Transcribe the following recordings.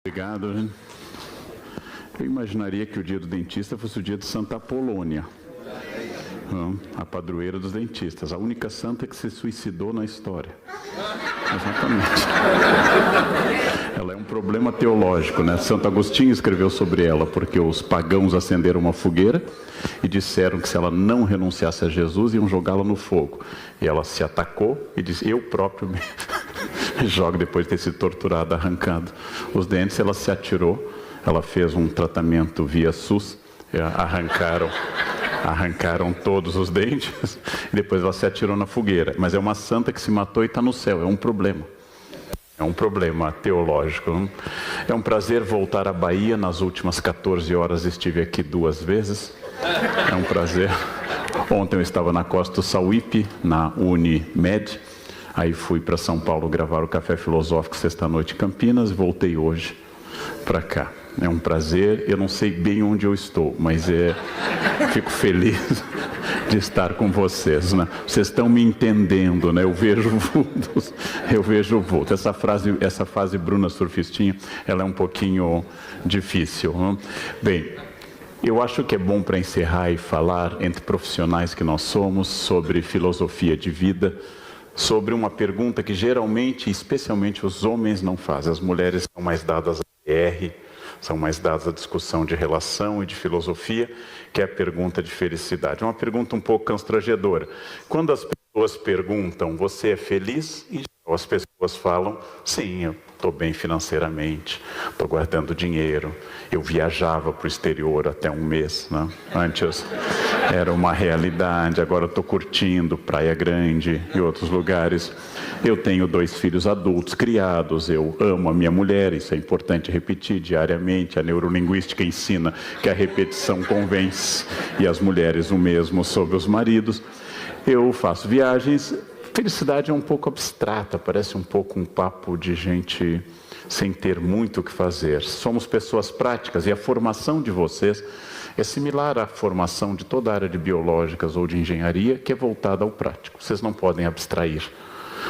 Obrigado. Eu imaginaria que o dia do dentista fosse o dia de Santa Apolônia, a padroeira dos dentistas, a única santa que se suicidou na história. Exatamente. Ela é um problema teológico, né? Santo Agostinho escreveu sobre ela, porque os pagãos acenderam uma fogueira e disseram que se ela não renunciasse a Jesus, iam jogá-la no fogo. E ela se atacou e disse, eu próprio me jogo, depois de ter sido torturada, arrancado os dentes. Ela se atirou, ela fez um tratamento via SUS, arrancaram todos os dentes, e depois ela se atirou na fogueira. Mas é uma santa que se matou e está no céu, é um problema. É um problema teológico. É um prazer voltar à Bahia. Nas últimas 14 horas estive aqui 2 vezes. É um prazer. Ontem eu estava na Costa do Sauípe, na Unimed. Aí fui para São Paulo gravar o Café Filosófico sexta-noite em Campinas e voltei hoje para cá. É um prazer. Eu não sei bem onde eu estou, mas fico feliz de estar com vocês, né? Vocês estão me entendendo, né? Eu vejo vultos, eu vejo vulto. Essa fase Bruna Surfistinha, ela é um pouquinho difícil, né? Bem, eu acho que é bom para encerrar e falar entre profissionais que nós somos sobre filosofia de vida, sobre uma pergunta que geralmente, especialmente os homens não fazem. As mulheres são mais dadas a PR, são mais dadas à discussão de relação e de filosofia, que é a pergunta de felicidade. É uma pergunta um pouco constrangedora. Quando as pessoas perguntam, você é feliz? E as pessoas falam, sim, eu estou bem financeiramente, estou guardando dinheiro, eu viajava para o exterior até 1 mês, né? Antes era uma realidade, agora estou curtindo Praia Grande e outros lugares. Eu tenho 2 filhos adultos criados, eu amo a minha mulher, isso é importante repetir diariamente. A neurolinguística ensina que a repetição convence, e as mulheres o mesmo sobre os maridos. Eu faço viagens. Felicidade é um pouco abstrata, parece um pouco um papo de gente sem ter muito o que fazer. Somos pessoas práticas e a formação de vocês é similar à formação de toda a área de biológicas ou de engenharia, que é voltada ao prático. Vocês não podem abstrair,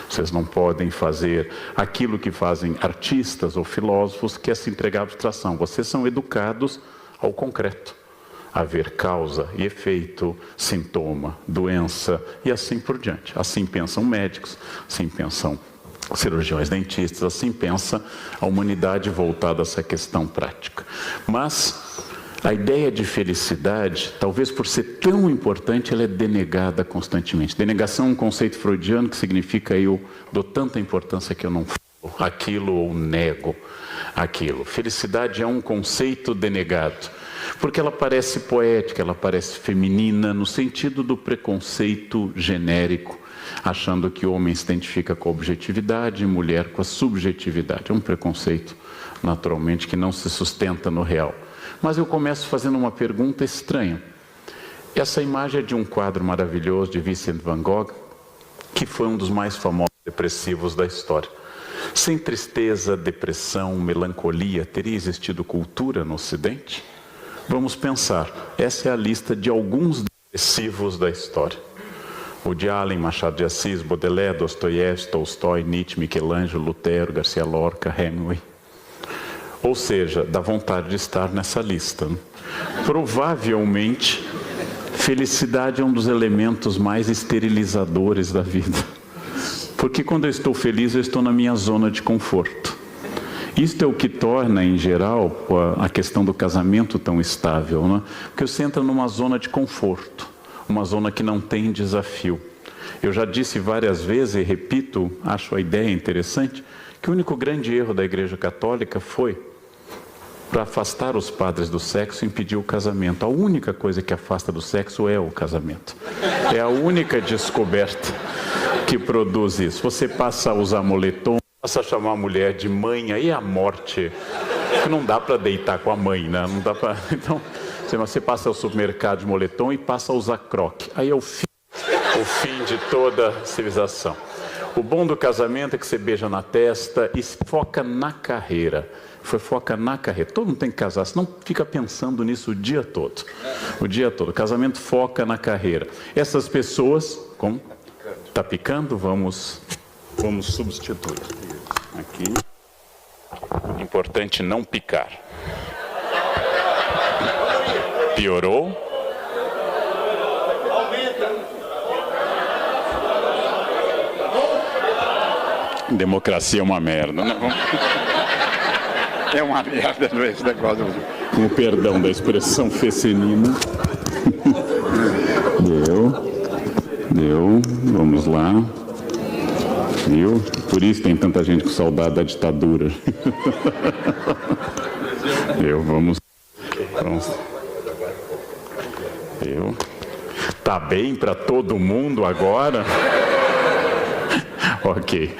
vocês não podem fazer aquilo que fazem artistas ou filósofos, que é se entregar à abstração. Vocês são educados ao concreto, a ver causa e efeito, sintoma, doença e assim por diante. Assim pensam médicos, assim pensam cirurgiões dentistas, assim pensa a humanidade voltada a essa questão prática. Mas a ideia de felicidade, talvez por ser tão importante, ela é denegada constantemente. Denegação é um conceito freudiano que significa eu dou tanta importância que eu não falo aquilo ou nego aquilo. Felicidade é um conceito denegado, porque ela parece poética, ela parece feminina, no sentido do preconceito genérico, achando que homem se identifica com a objetividade e mulher com a subjetividade. É um preconceito, naturalmente, que não se sustenta no real. Mas eu começo fazendo uma pergunta estranha. Essa imagem é de um quadro maravilhoso de Vincent van Gogh, que foi um dos mais famosos depressivos da história. Sem tristeza, depressão, melancolia, teria existido cultura no Ocidente? Vamos pensar, essa é a lista de alguns depressivos da história. Woody Allen, Machado de Assis, Baudelaire, Dostoiévski, Tolstói, Nietzsche, Michelangelo, Lutero, Garcia Lorca, Hemingway. Ou seja, dá vontade de estar nessa lista, né? Provavelmente, felicidade é um dos elementos mais esterilizadores da vida. Porque quando eu estou feliz, eu estou na minha zona de conforto. Isto é o que torna, em geral, a questão do casamento tão estável, né? Porque você entra numa zona de conforto, uma zona que não tem desafio. Eu já disse várias vezes e repito, acho a ideia interessante, que o único grande erro da Igreja Católica foi, para afastar os padres do sexo, impedir o casamento. A única coisa que afasta do sexo é o casamento. É a única descoberta que produz isso. Você passa a usar moletom, passa a chamar a mulher de mãe, aí é a morte. Que não dá para deitar com a mãe, né? Não dá para. Então, você passa ao supermercado de moletom e passa a usar croque. Aí é o fim de toda a civilização. O bom do casamento é que você beija na testa e foca na carreira. Foca na carreira. Todo mundo tem que casar, senão fica pensando nisso o dia todo. O dia todo. O casamento foca na carreira. Essas pessoas, como? Tá picando? Vamos substituir. Aqui. Importante. importante não picar. Piorou? Democracia é uma merda, né? É uma merda esse negócio. Com o perdão da expressão fecenina. Deu. Vamos lá. Viu? Por isso tem tanta gente com saudade da ditadura. Vamos. Tá bem para todo mundo agora? Ok.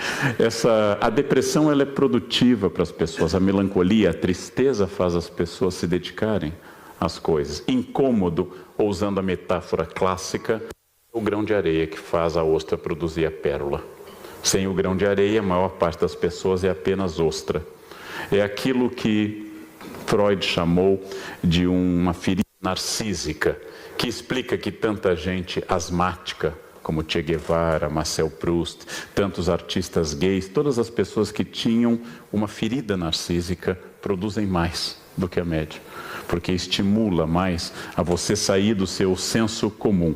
A depressão ela é produtiva para as pessoas. A melancolia, a tristeza faz as pessoas se dedicarem às coisas. Incômodo, ou usando a metáfora clássica, o grão de areia que faz a ostra produzir a pérola. Sem o grão de areia, a maior parte das pessoas é apenas ostra. É aquilo que Freud chamou de uma ferida narcísica, que explica que tanta gente asmática, como Che Guevara, Marcel Proust, tantos artistas gays, todas as pessoas que tinham uma ferida narcísica produzem mais do que a média, porque estimula mais a você sair do seu senso comum.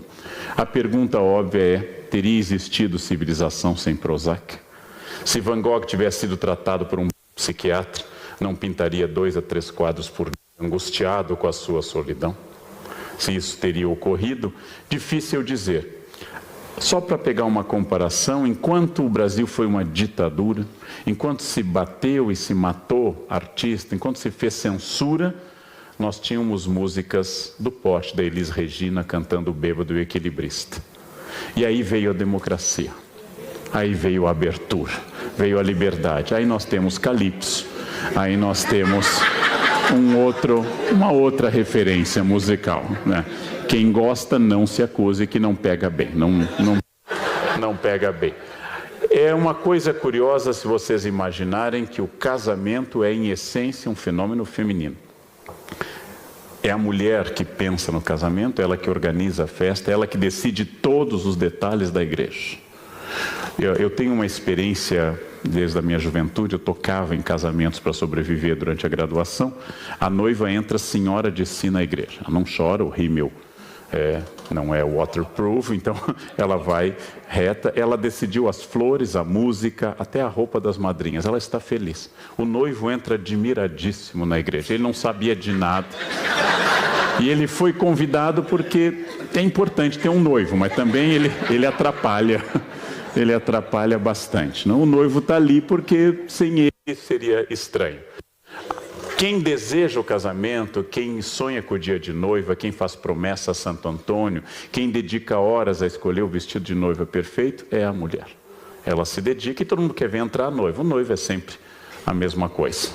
A pergunta óbvia é, teria existido civilização sem Prozac? Se Van Gogh tivesse sido tratado por um psiquiatra, não pintaria 2 a 3 quadros por dia, angustiado com a sua solidão? Se isso teria ocorrido, difícil dizer. Só para pegar uma comparação, enquanto o Brasil foi uma ditadura, enquanto se bateu e se matou artista, enquanto se fez censura, nós tínhamos músicas do porte da Elis Regina cantando o Bêbado e o Equilibrista. E aí veio a democracia, aí veio a abertura, veio a liberdade. Aí nós temos Calypso, aí nós temos uma outra referência musical, né? Quem gosta não se acuse que não pega bem, não pega bem. É uma coisa curiosa se vocês imaginarem que o casamento é em essência um fenômeno feminino. É a mulher que pensa no casamento, ela que organiza a festa, ela que decide todos os detalhes da igreja. Eu tenho uma experiência desde a minha juventude, eu tocava em casamentos para sobreviver durante a graduação. A noiva entra senhora de si na igreja, ela não chora, o rímel não é waterproof, então ela vai reta, ela decidiu as flores, a música, até a roupa das madrinhas, ela está feliz. O noivo entra admiradíssimo na igreja, ele não sabia de nada. E ele foi convidado porque é importante ter um noivo, mas também ele atrapalha. Ele atrapalha bastante. Não? O noivo está ali porque sem ele seria estranho. Quem deseja o casamento, quem sonha com o dia de noiva, quem faz promessa a Santo Antônio, quem dedica horas a escolher o vestido de noiva perfeito, é a mulher. Ela se dedica e todo mundo quer ver entrar a noiva. O noivo é sempre a mesma coisa.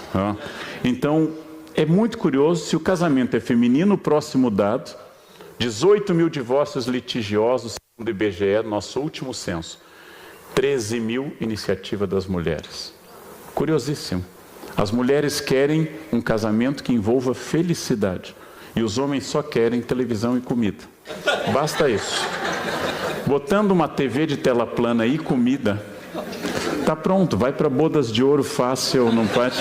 Então, é muito curioso, se o casamento é feminino, o próximo dado, 18 mil divórcios litigiosos, segundo o IBGE, nosso último censo. 13 mil iniciativa das mulheres. Curiosíssimo. As mulheres querem um casamento que envolva felicidade. E os homens só querem televisão e comida. Basta isso. Botando uma TV de tela plana e comida, tá pronto, vai para bodas de ouro fácil, não faz?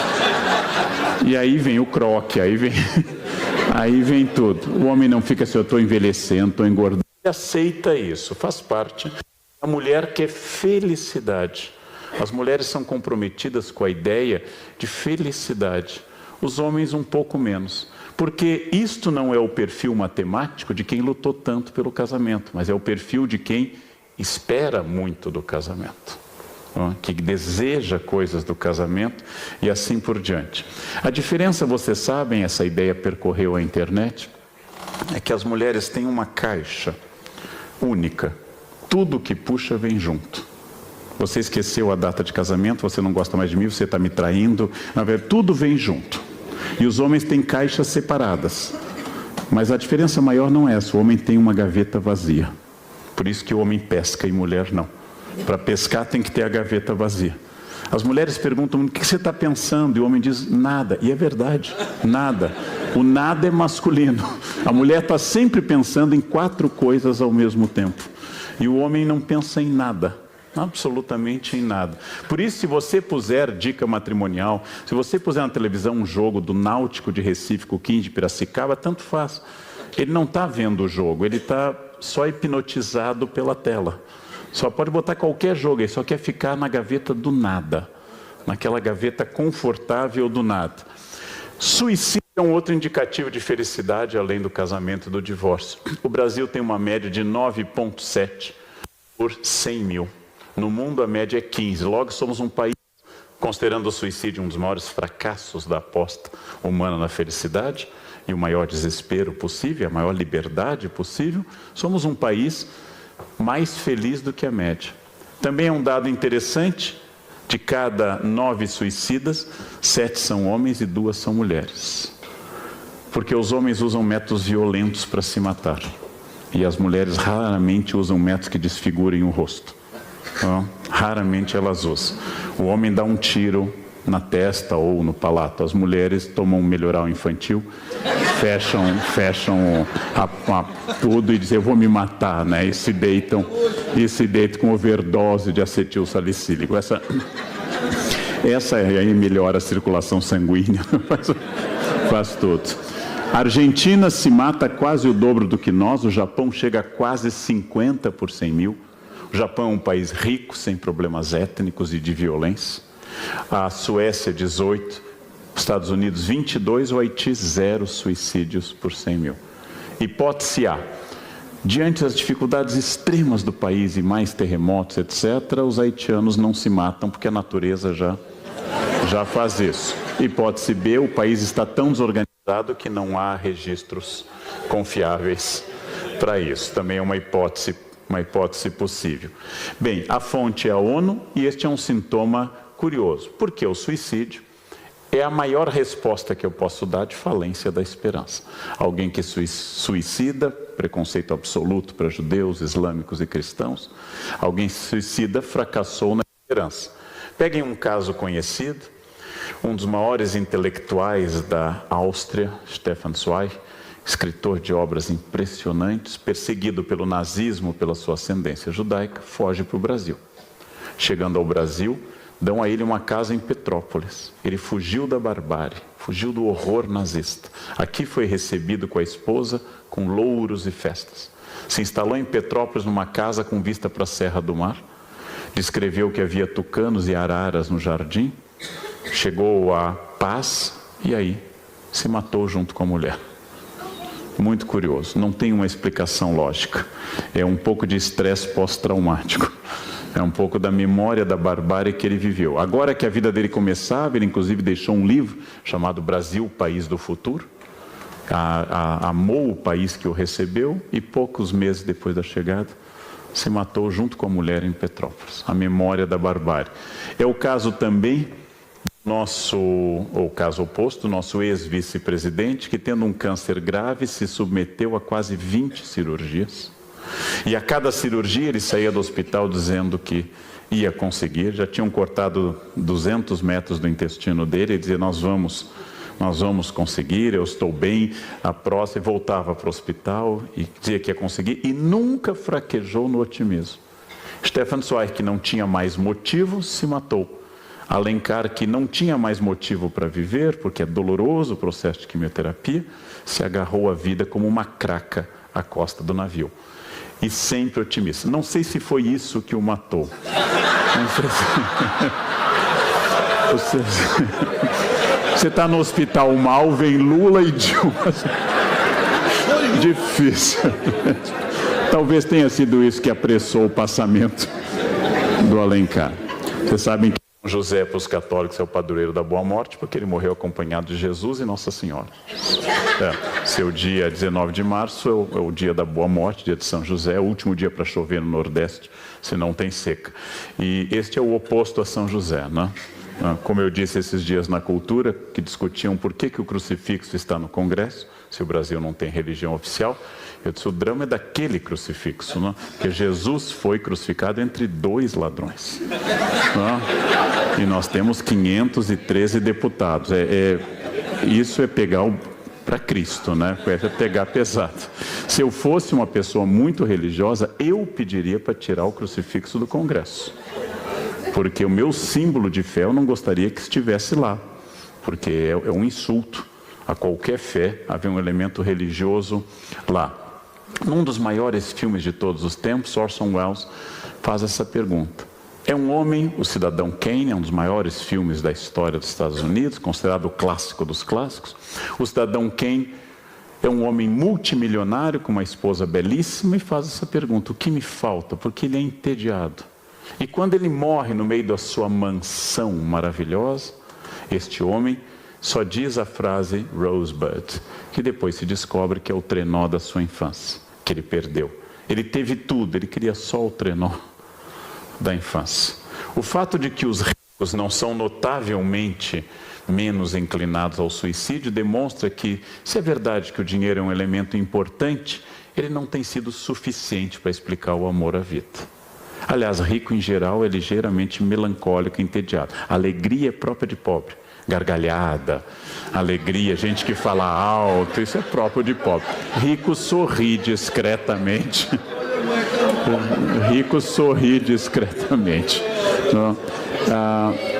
E aí vem o croque, aí vem tudo. O homem não fica assim, eu estou envelhecendo, estou engordando. Ele aceita isso, faz parte. A mulher quer felicidade. As mulheres são comprometidas com a ideia de felicidade. Os homens um pouco menos. Porque isto não é o perfil matemático de quem lutou tanto pelo casamento, mas é o perfil de quem espera muito do casamento, que deseja coisas do casamento e assim por diante. A diferença, vocês sabem, essa ideia percorreu a internet, é que as mulheres têm uma caixa única. Tudo que puxa vem junto. Você esqueceu a data de casamento, você não gosta mais de mim, você está me traindo. Na verdade, tudo vem junto. E os homens têm caixas separadas. Mas a diferença maior não é essa. O homem tem uma gaveta vazia. Por isso que o homem pesca e mulher não. Para pescar tem que ter a gaveta vazia. As mulheres perguntam, o que você está pensando? E o homem diz, nada. E é verdade, nada. O nada é masculino. A mulher está sempre pensando em 4 coisas ao mesmo tempo. E o homem não pensa em nada. absolutamente em nada. Por isso, se você puser dica matrimonial, se você puser na televisão um jogo do Náutico de Recife com o Kim de Piracicaba, tanto faz. Ele não está vendo o jogo, ele está só hipnotizado pela tela. Só pode botar qualquer jogo, ele só quer ficar na gaveta do nada, naquela gaveta confortável do nada. Suicídio é um outro indicativo de felicidade, além do casamento e do divórcio. O Brasil tem uma média de 9,7 por 100 mil. No mundo a média é 15. Logo somos um país, considerando o suicídio um dos maiores fracassos da aposta humana na felicidade e o maior desespero possível, a maior liberdade possível, somos um país mais feliz do que a média. Também é um dado interessante, de cada 9 suicidas, 7 são homens e 2 são mulheres. Porque os homens usam métodos violentos para se matar. E as mulheres raramente usam métodos que desfigurem o rosto. Então, raramente elas usam. O homem dá um tiro na testa ou no palato. As mulheres tomam um melhoral infantil, fecham tudo e dizem, eu vou me matar, né? E se deitam com overdose de acetil salicílico. Essa aí melhora a circulação sanguínea, faz tudo. A Argentina se mata quase o dobro do que nós, o Japão chega a quase 50 por 100 mil. O Japão é um país rico, sem problemas étnicos e de violência. A Suécia, 18, Estados Unidos, 22, o Haiti, 0 suicídios por 100 mil. Hipótese A. Diante das dificuldades extremas do país e mais terremotos, etc., os haitianos não se matam porque a natureza já faz isso. Hipótese B. O país está tão desorganizado que não há registros confiáveis para isso. Também é uma hipótese possível. Bem, a fonte é a ONU e este é um sintoma curioso, porque o suicídio é a maior resposta que eu posso dar de falência da esperança. Alguém que suicida, preconceito absoluto para judeus, islâmicos e cristãos, alguém que suicida fracassou na esperança. Peguem um caso conhecido, um dos maiores intelectuais da Áustria, Stefan Zweig, escritor de obras impressionantes, perseguido pelo nazismo pela sua ascendência judaica, foge para o Brasil. Chegando ao Brasil, dão a ele uma casa em Petrópolis. Ele fugiu da barbárie, fugiu do horror nazista. Aqui foi recebido com a esposa, com louros e festas. Se instalou em Petrópolis numa casa com vista para a Serra do Mar. Descreveu que havia tucanos e araras no jardim. Chegou à paz e aí se matou junto com a mulher. Muito curioso, não tem uma explicação lógica. É um pouco de estresse pós-traumático. É um pouco da memória da barbárie que ele viveu. Agora que a vida dele começava, ele inclusive deixou um livro chamado Brasil, País do Futuro. Amou o país que o recebeu e poucos meses depois da chegada se matou junto com a mulher em Petrópolis. A memória da barbárie. É o caso também ou caso oposto, nosso ex-vice-presidente, que tendo um câncer grave, se submeteu a quase 20 cirurgias. E a cada cirurgia ele saía do hospital dizendo que ia conseguir. Já tinham cortado 200 metros do intestino dele. Ele dizia, nós vamos conseguir, eu estou bem, a próxima. E voltava para o hospital e dizia que ia conseguir. E nunca fraquejou no otimismo. Stefan Zweig, que não tinha mais motivo, se matou. Alencar, que não tinha mais motivo para viver, porque é doloroso o processo de quimioterapia, se agarrou à vida como uma craca à costa do navio. E sempre otimista. Não sei se foi isso que o matou. Não sei se... Você está no hospital mal, vem Lula e Dilma. Difícil. Talvez tenha sido isso que apressou o passamento do Alencar. Vocês sabem que José, para os católicos, é o padroeiro da Boa Morte, porque ele morreu acompanhado de Jesus e Nossa Senhora. Seu dia 19 de março é o dia da Boa Morte, dia de São José, é o último dia para chover no Nordeste, se não tem seca. E este é o oposto a São José, né? Como eu disse esses dias na cultura, que discutiam por que o crucifixo está no Congresso, se o Brasil não tem religião oficial. Eu disse, o drama é daquele crucifixo, né? Porque Jesus foi crucificado entre 2 ladrões. Né? E nós temos 513 deputados. Isso é pegar para Cristo, né? É pegar pesado. Se eu fosse uma pessoa muito religiosa, eu pediria para tirar o crucifixo do Congresso. porque o meu símbolo de fé eu não gostaria que estivesse lá, porque é um insulto a qualquer fé haver um elemento religioso lá. Num dos maiores filmes de todos os tempos, Orson Welles faz essa pergunta. É um homem, o Cidadão Kane, é um dos maiores filmes da história dos Estados Unidos, considerado o clássico dos clássicos. O Cidadão Kane é um homem multimilionário com uma esposa belíssima e faz essa pergunta: o que me falta? Porque ele é entediado. E quando ele morre no meio da sua mansão maravilhosa, este homem só diz a frase Rosebud, que depois se descobre que é o trenó da sua infância, que ele perdeu. Ele teve tudo, ele queria só o trenó da infância. O fato de que os ricos não são notavelmente menos inclinados ao suicídio demonstra que, se é verdade que o dinheiro é um elemento importante, ele não tem sido suficiente para explicar o amor à vida. Aliás, rico em geral é ligeiramente melancólico e entediado. A alegria é própria de pobre. Gargalhada, alegria, gente que fala alto, isso é próprio de pobre. Rico sorri discretamente. Rico sorri discretamente. Então,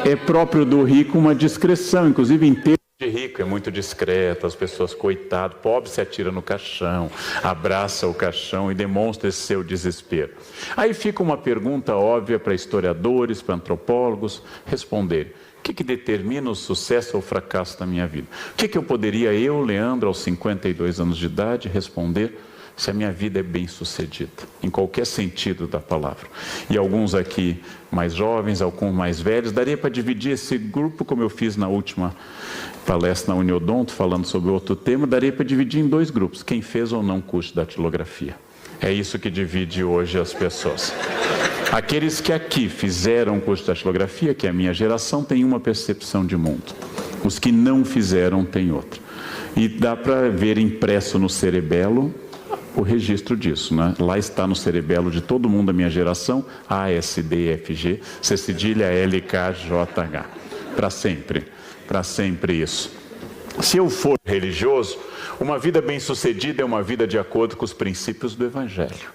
é próprio do rico uma discrição, inclusive em termos de rico é muito discreto, as pessoas, coitado, pobre se atira no caixão, abraça o caixão e demonstra esse seu desespero. Aí fica uma pergunta óbvia para historiadores, para antropólogos responderem. O que determina o sucesso ou o fracasso da minha vida? O que eu poderia, Leandro, aos 52 anos de idade, responder se a minha vida é bem sucedida, em qualquer sentido da palavra? E alguns aqui mais jovens, alguns mais velhos, daria para dividir esse grupo, como eu fiz na última palestra na Uniodonto, falando sobre outro tema, daria para dividir em dois grupos, quem fez ou não curso de datilografia. É isso que divide hoje as pessoas. Aqueles que aqui fizeram o curso de datilografia, que é a minha geração, têm uma percepção de mundo. Os que não fizeram têm outra. E dá para ver impresso no cerebelo o registro disso, né? Lá está no cerebelo de todo mundo da minha geração, A, S, D, F, G, C cedilha, L, K, J, H. Para sempre isso. Se eu for religioso, uma vida bem-sucedida é uma vida de acordo com os princípios do Evangelho.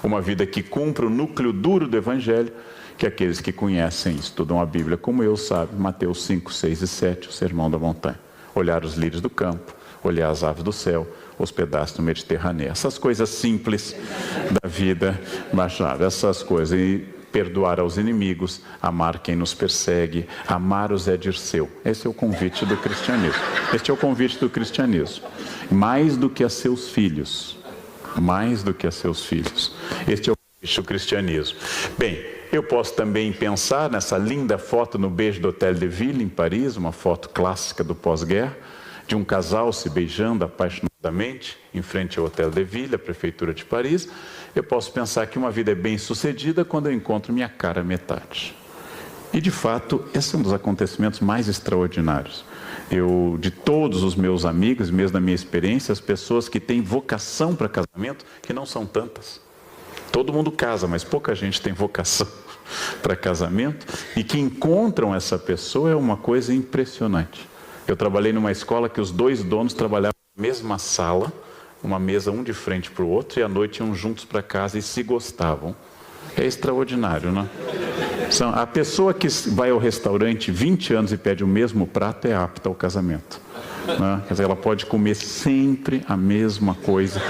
Uma vida que cumpre o núcleo duro do Evangelho, que aqueles que conhecem, estudam a Bíblia como eu, sabem, Mateus 5, 6 e 7, o Sermão da Montanha. Olhar os lírios do campo, olhar as aves do céu, hospedar-se no Mediterrâneo. Essas coisas simples da vida baixada, essas coisas. E perdoar aos inimigos, amar quem nos persegue, amar o Zé Dirceu. Esse é o convite do cristianismo. Este é o convite do cristianismo. Mais do que a seus filhos. Mais do que a seus filhos. Este é o convite do cristianismo. Bem, eu posso também pensar nessa linda foto no beijo do Hotel de Ville, em Paris, uma foto clássica do pós-guerra, de um casal se beijando apaixonadamente em frente ao Hotel de Ville, a prefeitura de Paris. Eu posso pensar que uma vida é bem sucedida quando eu encontro minha cara metade. E de fato, esse é um dos acontecimentos mais extraordinários. De todos os meus amigos, mesmo da minha experiência, as pessoas que têm vocação para casamento, que não são tantas. Todo mundo casa, mas pouca gente tem vocação para casamento, e que encontram essa pessoa é uma coisa impressionante. Eu trabalhei numa escola que os dois donos trabalhavam na mesma sala, uma mesa um de frente para o outro, e à noite iam juntos para casa e se gostavam. É extraordinário, né? A pessoa que vai ao restaurante 20 anos e pede o mesmo prato é apta ao casamento. Né? Quer dizer, ela pode comer sempre a mesma coisa,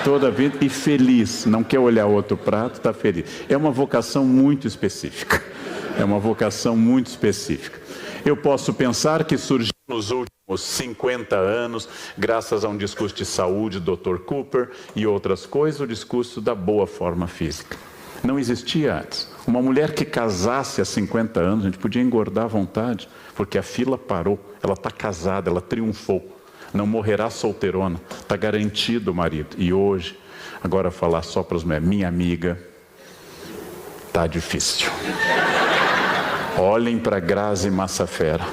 toda a vida, e feliz. Não quer olhar outro prato, está feliz. É uma vocação muito específica. É uma vocação muito específica. Eu posso pensar que surgiu nos últimos 50 anos, graças a um discurso de saúde do Dr. Cooper e outras coisas, o discurso da boa forma física. Não existia antes. Uma mulher que casasse há 50 anos, a gente podia engordar à vontade, porque a fila parou. Ela está casada, ela triunfou. Não morrerá solteirona, está garantido o marido. E hoje, agora falar só para os mulheres, minha amiga, está difícil. Olhem para Grazi Massafera,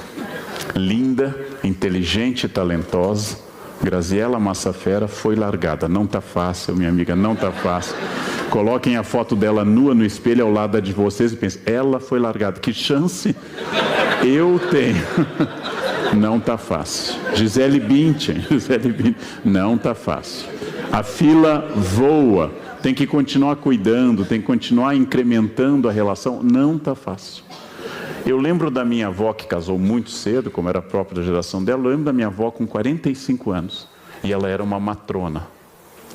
linda, inteligente e talentosa. Graziella Massafera foi largada. Não está fácil, minha amiga, não está fácil. Coloquem a foto dela nua no espelho ao lado de vocês e pensem, ela foi largada. Que chance eu tenho? Não está fácil. Gisele Bündchen, não está fácil. A fila voa. Tem que continuar cuidando, tem que continuar incrementando a relação. Não está fácil. Eu lembro da minha avó, que casou muito cedo, como era própria da geração dela. Eu lembro da minha avó com 45 anos. E ela era uma matrona.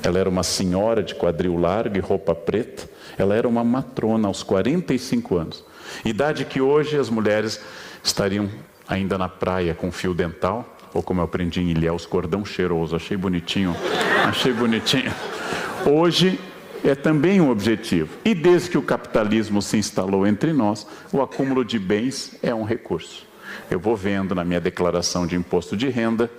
Ela era uma senhora de quadril largo e roupa preta. Ela era uma matrona aos 45 anos. Idade que hoje as mulheres estariam ainda na praia com fio dental, ou como eu aprendi em Ilhéus, cordão cheiroso. Achei bonitinho. Achei bonitinho. Hoje é também um objetivo. E desde que o capitalismo se instalou entre nós, o acúmulo de bens é um recurso. Eu vou vendo na minha declaração de imposto de renda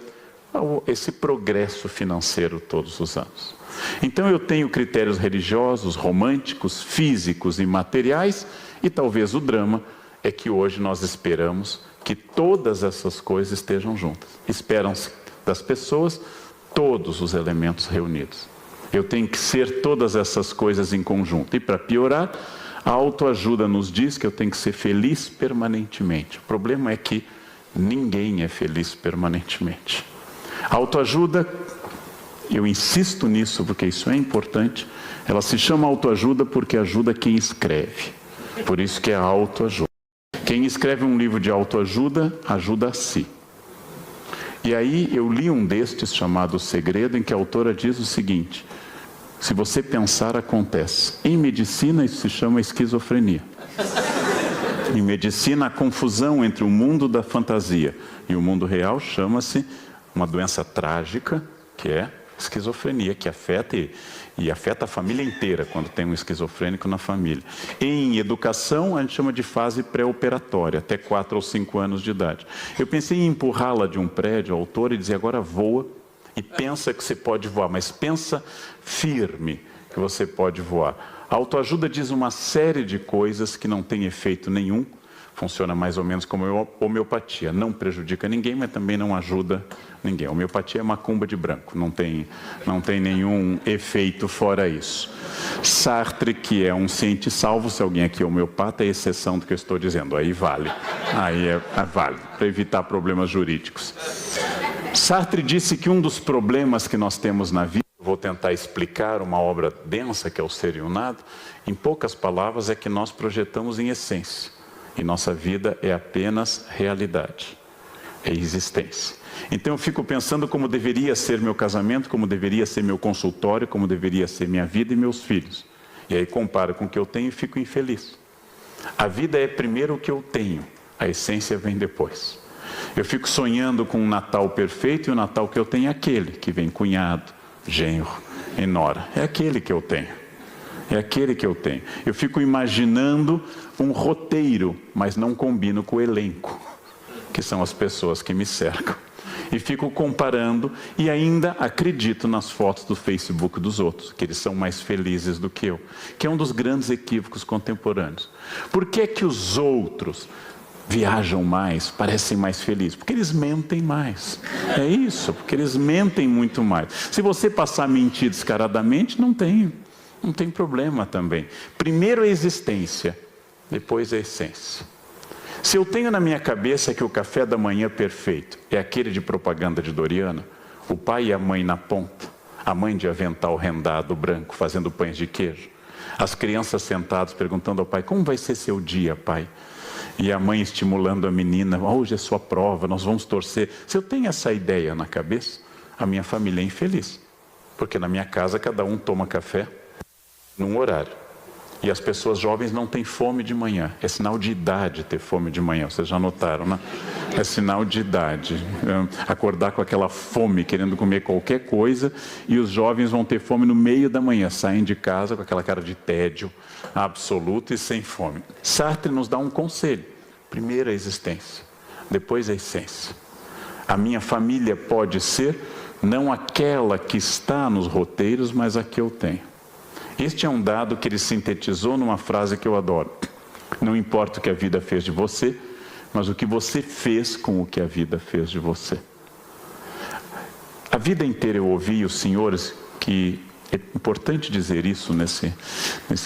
esse progresso financeiro todos os anos. Então eu tenho critérios religiosos, românticos, físicos e materiais, e talvez o drama é que hoje nós esperamos que todas essas coisas estejam juntas. Esperam-se das pessoas todos os elementos reunidos. Eu tenho que ser todas essas coisas em conjunto. E para piorar, a autoajuda nos diz que eu tenho que ser feliz permanentemente. O problema é que ninguém é feliz permanentemente. A autoajuda, eu insisto nisso porque isso é importante, ela se chama autoajuda porque ajuda quem escreve. Por isso que é autoajuda. Quem escreve um livro de autoajuda, ajuda a si. E aí eu li um destes chamado O Segredo, em que a autora diz o seguinte: se você pensar, acontece. Em medicina isso se chama esquizofrenia. Em medicina, a confusão entre o mundo da fantasia e o mundo real chama-se uma doença trágica, que é esquizofrenia, que afeta e afeta a família inteira quando tem um esquizofrênico na família. Em educação, a gente chama de fase pré-operatória, até 4 ou 5 anos de idade. Eu pensei em empurrá-la de um prédio, a autora, e dizer: agora voa e pensa que você pode voar, mas pensa firme que você pode voar. A autoajuda diz uma série de coisas que não tem efeito nenhum. Funciona mais ou menos como a homeopatia. Não prejudica ninguém, mas também não ajuda ninguém. A homeopatia é macumba de branco, não tem nenhum efeito fora isso. Sartre, que é um ciente salvo, se alguém aqui é homeopata, é exceção do que eu estou dizendo. Aí vale. Aí é válido, para evitar problemas jurídicos. Sartre disse que um dos problemas que nós temos na vida, vou tentar explicar uma obra densa que é o Ser e o Nada, em poucas palavras, é que nós projetamos em essência. E nossa vida é apenas realidade, é existência. Então eu fico pensando como deveria ser meu casamento, como deveria ser meu consultório, como deveria ser minha vida e meus filhos. E aí comparo com o que eu tenho e fico infeliz. A vida é primeiro o que eu tenho, a essência vem depois. Eu fico sonhando com um Natal perfeito, e o Natal que eu tenho é aquele que vem cunhado, genro e nora. É aquele que eu tenho. É aquele que eu tenho. Eu fico imaginando um roteiro, mas não combino com o elenco, que são as pessoas que me cercam. E fico comparando e ainda acredito nas fotos do Facebook dos outros, que eles são mais felizes do que eu, que é um dos grandes equívocos contemporâneos. Por que que os outros viajam mais, parecem mais felizes? Porque eles mentem mais. É isso, porque eles mentem muito mais. Se você passar a mentir descaradamente, não tem problema também. Primeiro a existência, depois a essência. Se eu tenho na minha cabeça que o café da manhã perfeito é aquele de propaganda de Doriana, o pai e a mãe na ponta, a mãe de avental rendado branco fazendo pães de queijo, as crianças sentadas perguntando ao pai: como vai ser seu dia, pai? E a mãe estimulando a menina: hoje é sua prova, nós vamos torcer. Se eu tenho essa ideia na cabeça, a minha família é infeliz, porque na minha casa cada um toma café num horário. E as pessoas jovens não têm fome de manhã. É sinal de idade ter fome de manhã. Vocês já notaram, né? É sinal de idade. Acordar com aquela fome, querendo comer qualquer coisa. E os jovens vão ter fome no meio da manhã. Saem de casa com aquela cara de tédio absoluto e sem fome. Sartre nos dá um conselho. Primeiro a existência, depois a essência. A minha família pode ser não aquela que está nos roteiros, mas a que eu tenho. Este é um dado que ele sintetizou numa frase que eu adoro: não importa o que a vida fez de você, mas o que você fez com o que a vida fez de você. A vida inteira eu ouvi os senhores, que é importante dizer isso nesse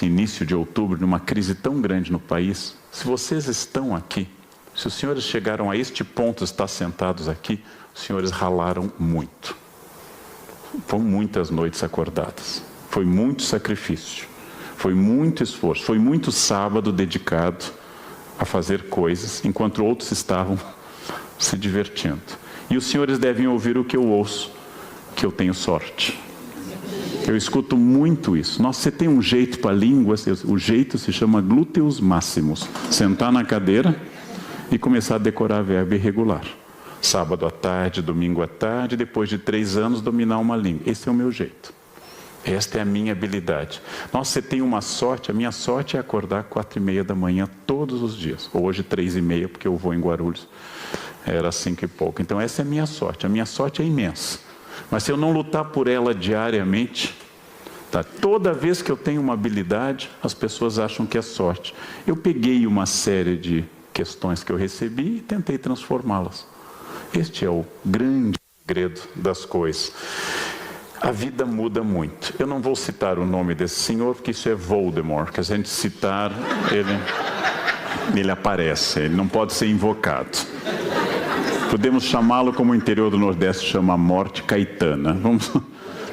início de outubro, numa crise tão grande no país. Se vocês estão aqui, se os senhores chegaram a este ponto, estar sentados aqui, os senhores ralaram muito. Foram muitas noites acordadas. Foi muito sacrifício, foi muito esforço, foi muito sábado dedicado a fazer coisas, enquanto outros estavam se divertindo. E os senhores devem ouvir o que eu ouço, que eu tenho sorte. Eu escuto muito isso. Nossa, você tem um jeito para a língua, o jeito se chama glúteos máximos. Sentar na cadeira e começar a decorar verbo irregular. Sábado à tarde, domingo à tarde, depois de 3 anos dominar uma língua. Esse é o meu jeito. Esta é a minha habilidade. Nossa, você tem uma sorte. A minha sorte é acordar 4h30 da manhã todos os dias. Hoje 3h30, porque eu vou em Guarulhos. Era 5 e pouco. Então essa é a minha sorte. A minha sorte é imensa. Mas se eu não lutar por ela diariamente, tá? Toda vez que eu tenho uma habilidade, as pessoas acham que é sorte. Eu peguei uma série de questões que eu recebi e tentei transformá-las. Este é o grande segredo das coisas. A vida muda muito. Eu não vou citar o nome desse senhor, porque isso é Voldemort, que a gente citar, ele aparece, ele não pode ser invocado. Podemos chamá-lo, como o interior do Nordeste chama a morte, Caetana.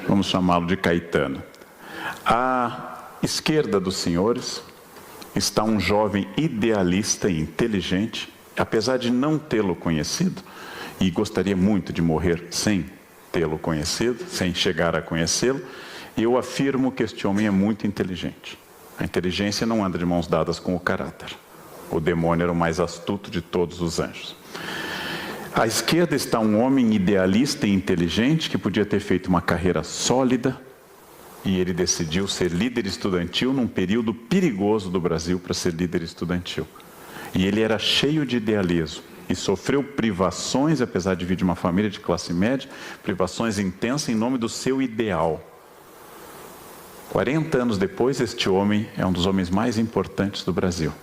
Vamos chamá-lo de Caetana. À esquerda dos senhores está um jovem idealista e inteligente, apesar de não tê-lo conhecido, e gostaria muito de morrer sem tê-lo conhecido, sem chegar a conhecê-lo. Eu afirmo que este homem é muito inteligente. A inteligência não anda de mãos dadas com o caráter. O demônio era o mais astuto de todos os anjos. À esquerda está um homem idealista e inteligente que podia ter feito uma carreira sólida, e ele decidiu ser líder estudantil num período perigoso do Brasil para ser líder estudantil. E ele era cheio de idealismo e sofreu privações, apesar de vir de uma família de classe média, privações intensas em nome do seu ideal. 40 anos depois, este homem é um dos homens mais importantes do Brasil.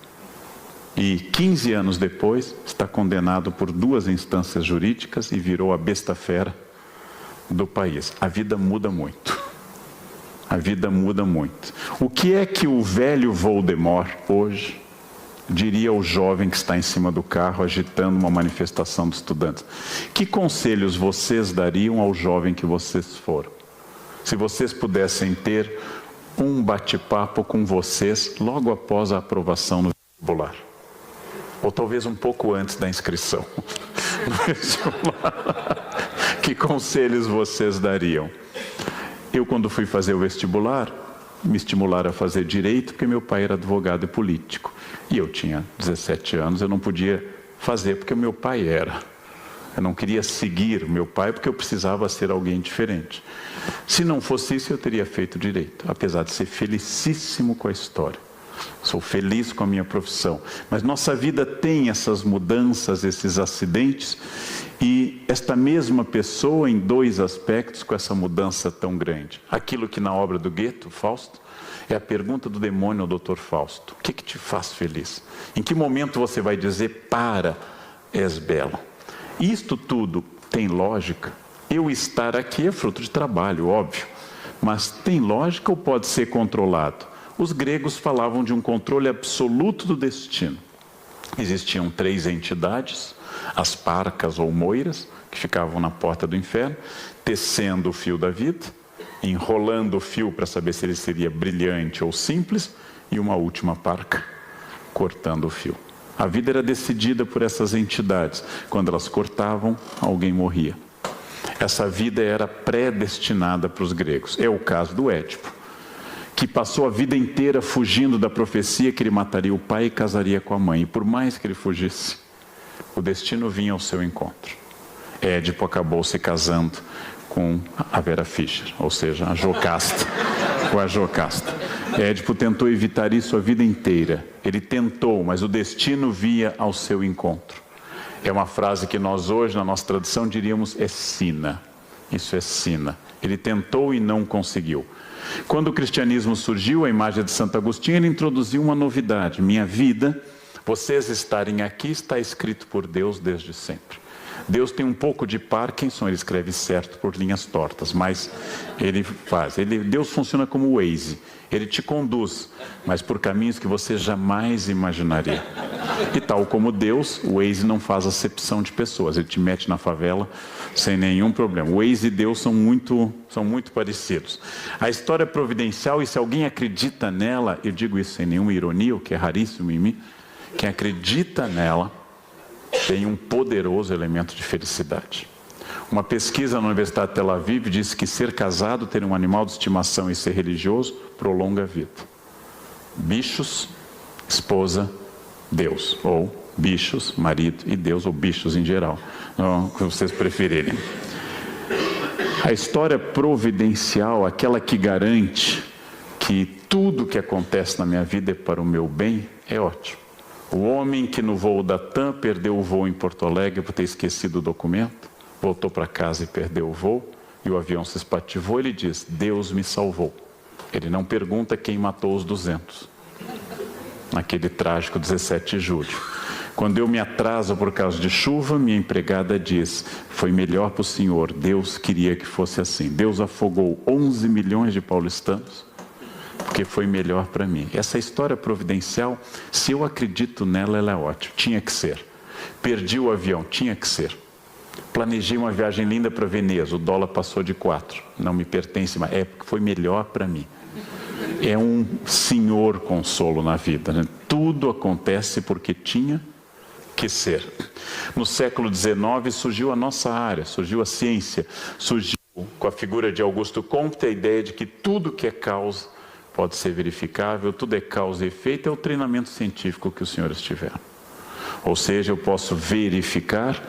E 15 anos depois, está condenado por 2 instâncias jurídicas e virou a besta fera do país. A vida muda muito. A vida muda muito. O que é que o velho Voldemort hoje diria ao jovem que está em cima do carro agitando uma manifestação de estudantes? Que conselhos vocês dariam ao jovem que vocês foram? Se vocês pudessem ter um bate-papo com vocês logo após a aprovação no vestibular. Ou talvez um pouco antes da inscrição no vestibular. Que conselhos vocês dariam? Eu, quando fui fazer o vestibular, me estimularam a fazer direito, porque meu pai era advogado e político. E eu tinha 17 anos, eu não podia fazer porque o meu pai era. Eu não queria seguir o meu pai porque eu precisava ser alguém diferente. Se não fosse isso, eu teria feito direito, apesar de ser felicíssimo com a história. Sou feliz com a minha profissão. Mas nossa vida tem essas mudanças, esses acidentes, e esta mesma pessoa em 2 aspectos com essa mudança tão grande. Aquilo que na obra do Goethe, Fausto, é a pergunta do demônio ao Dr. Fausto. O que te faz feliz? Em que momento você vai dizer, para, és belo? Isto tudo tem lógica? Eu estar aqui é fruto de trabalho, óbvio. Mas tem lógica ou pode ser controlado? Os gregos falavam de um controle absoluto do destino. Existiam 3 entidades, as parcas ou moiras, que ficavam na porta do inferno, tecendo o fio da vida, enrolando o fio para saber se ele seria brilhante ou simples, e uma última parca, cortando o fio. A vida era decidida por essas entidades. Quando elas cortavam, alguém morria. Essa vida era predestinada para os gregos. É o caso do Édipo, que passou a vida inteira fugindo da profecia que ele mataria o pai e casaria com a mãe. E por mais que ele fugisse, o destino vinha ao seu encontro. Édipo acabou se casando com a Vera Fischer, ou seja, a Jocasta, com a Jocasta. Édipo tentou evitar isso a vida inteira. Ele tentou, mas o destino via ao seu encontro. É uma frase que nós hoje, na nossa tradição, diríamos é sina. Isso é sina. Ele tentou e não conseguiu. Quando o cristianismo surgiu, a imagem de Santo Agostinho, ele introduziu uma novidade. Minha vida, vocês estarem aqui, está escrito por Deus desde sempre. Deus tem um pouco de Parkinson, ele escreve certo por linhas tortas, mas ele faz. Deus funciona como o Waze. Ele te conduz, mas por caminhos que você jamais imaginaria. E tal como Deus, o Waze não faz acepção de pessoas. Ele te mete na favela sem nenhum problema. O Waze e Deus são muito parecidos. A história é providencial, e se alguém acredita nela, eu digo isso sem nenhuma ironia, o que é raríssimo em mim, quem acredita nela, tem um poderoso elemento de felicidade. Uma pesquisa na Universidade de Tel Aviv diz que ser casado, ter um animal de estimação e ser religioso prolonga a vida. Bichos, esposa, Deus. Ou bichos, marido e Deus, ou bichos em geral. O que vocês preferirem. A história providencial, aquela que garante que tudo que acontece na minha vida é para o meu bem, é ótimo. O homem que no voo da TAM perdeu o voo em Porto Alegre por ter esquecido o documento, voltou para casa e perdeu o voo, e o avião se espatifou, ele diz, Deus me salvou. Ele não pergunta quem matou os 200, naquele trágico 17 de julho. Quando eu me atraso por causa de chuva, minha empregada diz, foi melhor para o senhor, Deus queria que fosse assim. Deus afogou 11 milhões de paulistanos, porque foi melhor para mim. Essa história providencial, se eu acredito nela, ela é ótima. Tinha que ser. Perdi o avião, tinha que ser. Planejei uma viagem linda para Veneza, o dólar passou de 4. Não me pertence, mas é porque foi melhor para mim. É um senhor consolo na vida, né? Tudo acontece porque tinha que ser. No século XIX surgiu a nossa área, surgiu a ciência, surgiu com a figura de Augusto Comte a ideia de que tudo que é causa pode ser verificável, tudo é causa e efeito, é o treinamento científico que os senhores tiveram. Ou seja, eu posso verificar,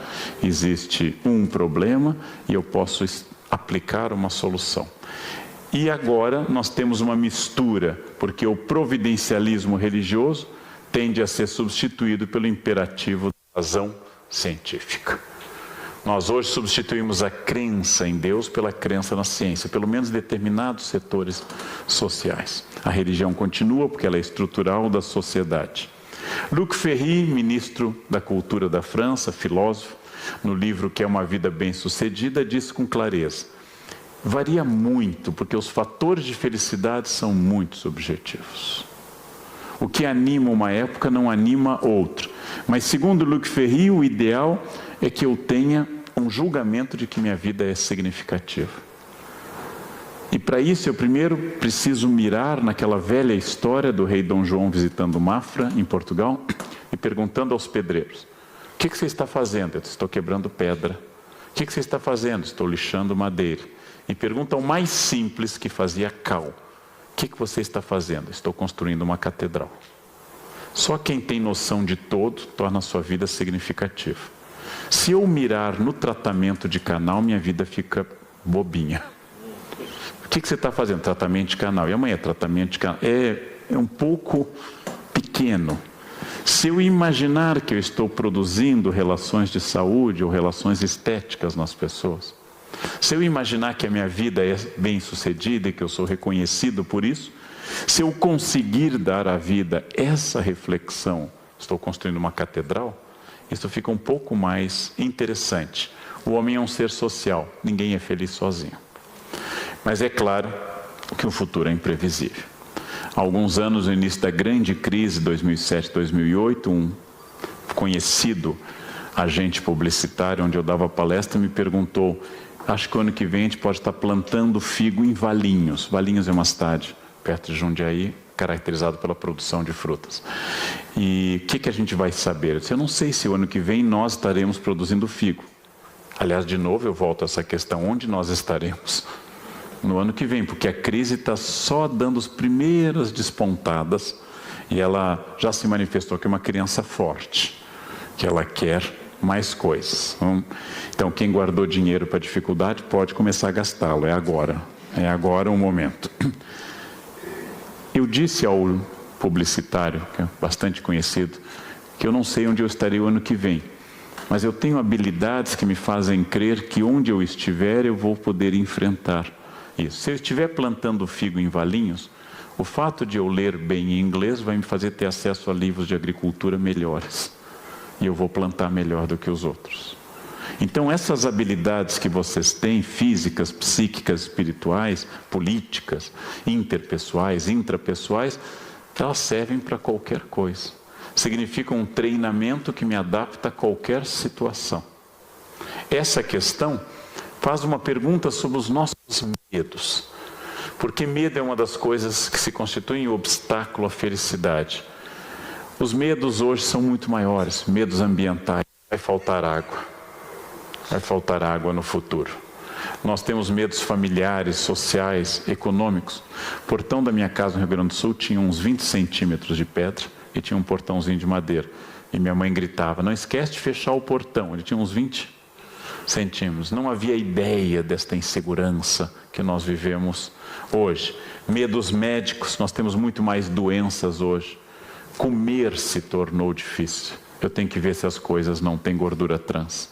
existe um problema e eu posso aplicar uma solução. E agora nós temos uma mistura, porque o providencialismo religioso tende a ser substituído pelo imperativo da razão científica. Nós hoje substituímos a crença em Deus pela crença na ciência, pelo menos em determinados setores sociais. A religião continua porque ela é estrutural da sociedade. Luc Ferry, ministro da Cultura da França, filósofo, no livro Que é uma Vida Bem-Sucedida, disse com clareza, varia muito, porque os fatores de felicidade são muito subjetivos. O que anima uma época não anima outra. Mas segundo Luc Ferry, o ideal é que eu tenha um julgamento de que minha vida é significativa. E para isso eu primeiro preciso mirar naquela velha história do rei Dom João visitando Mafra, em Portugal, e perguntando aos pedreiros, o que você está fazendo? Eu estou quebrando pedra. O que você está fazendo? Estou lixando madeira. E pergunta ao mais simples que fazia cal, o que você está fazendo? Estou construindo uma catedral. Só quem tem noção de todo torna a sua vida significativa. Se eu mirar no tratamento de canal, minha vida fica bobinha. O que você está fazendo? Tratamento de canal. E amanhã, tratamento de canal. É um pouco pequeno. Se eu imaginar que eu estou produzindo relações de saúde ou relações estéticas nas pessoas, se eu imaginar que a minha vida é bem-sucedida e que eu sou reconhecido por isso, se eu conseguir dar à vida essa reflexão, estou construindo uma catedral, isso fica um pouco mais interessante. O homem é um ser social, ninguém é feliz sozinho. Mas é claro que o futuro é imprevisível. Há alguns anos, no início da grande crise, 2007-2008, um conhecido agente publicitário, onde eu dava palestra, me perguntou, acho que o ano que vem a gente pode estar plantando figo em Valinhos. Valinhos é uma cidade perto de Jundiaí, caracterizado pela produção de frutas. E o que a gente vai saber? Eu disse, eu não sei se o ano que vem nós estaremos produzindo figo. Aliás, de novo, eu volto a essa questão, onde nós estaremos no ano que vem? Porque a crise está só dando as primeiras despontadas e ela já se manifestou que é uma criança forte, que ela quer mais coisas. Então, quem guardou dinheiro para dificuldade pode começar a gastá-lo, é agora o momento. Eu disse ao publicitário, que é bastante conhecido, que eu não sei onde eu estarei o ano que vem, mas eu tenho habilidades que me fazem crer que onde eu estiver eu vou poder enfrentar isso. Se eu estiver plantando figo em Valinhos, o fato de eu ler bem em inglês vai me fazer ter acesso a livros de agricultura melhores. E eu vou plantar melhor do que os outros. Então essas habilidades que vocês têm, físicas, psíquicas, espirituais, políticas, interpessoais, intrapessoais, elas servem para qualquer coisa. Significam um treinamento que me adapta a qualquer situação. Essa questão faz uma pergunta sobre os nossos medos. Porque medo é uma das coisas que se constitui um obstáculo à felicidade. Os medos hoje são muito maiores, medos ambientais. Vai faltar água. Vai faltar água no futuro. Nós temos medos familiares, sociais, econômicos. O portão da minha casa no Rio Grande do Sul tinha uns 20 centímetros de pedra e tinha um portãozinho de madeira. E minha mãe gritava, não esquece de fechar o portão. Ele tinha uns 20 centímetros. Não havia ideia desta insegurança que nós vivemos hoje. Medos médicos, nós temos muito mais doenças hoje. Comer se tornou difícil. Eu tenho que ver se as coisas não têm gordura trans.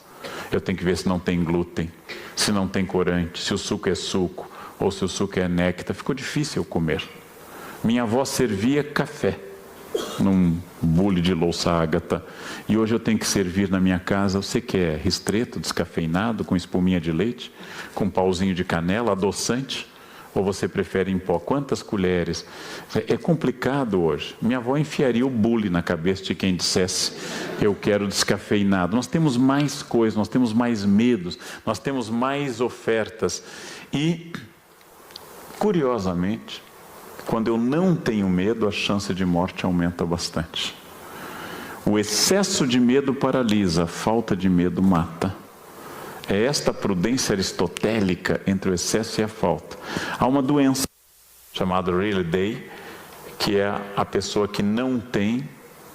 Eu tenho que ver se não tem glúten, se não tem corante, se o suco é suco ou se o suco é néctar. Ficou difícil comer. Minha avó servia café num bule de louça ágata. E hoje eu tenho que servir na minha casa, você quer ristreto, descafeinado, com espuminha de leite, com pauzinho de canela, adoçante? Ou você prefere em pó? Quantas colheres? É complicado hoje. Minha avó enfiaria o bule na cabeça de quem dissesse eu quero descafeinado. Nós temos mais coisas, nós temos mais medos, nós temos mais ofertas. E, curiosamente, quando eu não tenho medo, a chance de morte aumenta bastante. O excesso de medo paralisa, a falta de medo mata. É esta prudência aristotélica entre o excesso e a falta. Há uma doença chamada Early Day, que é a pessoa que não tem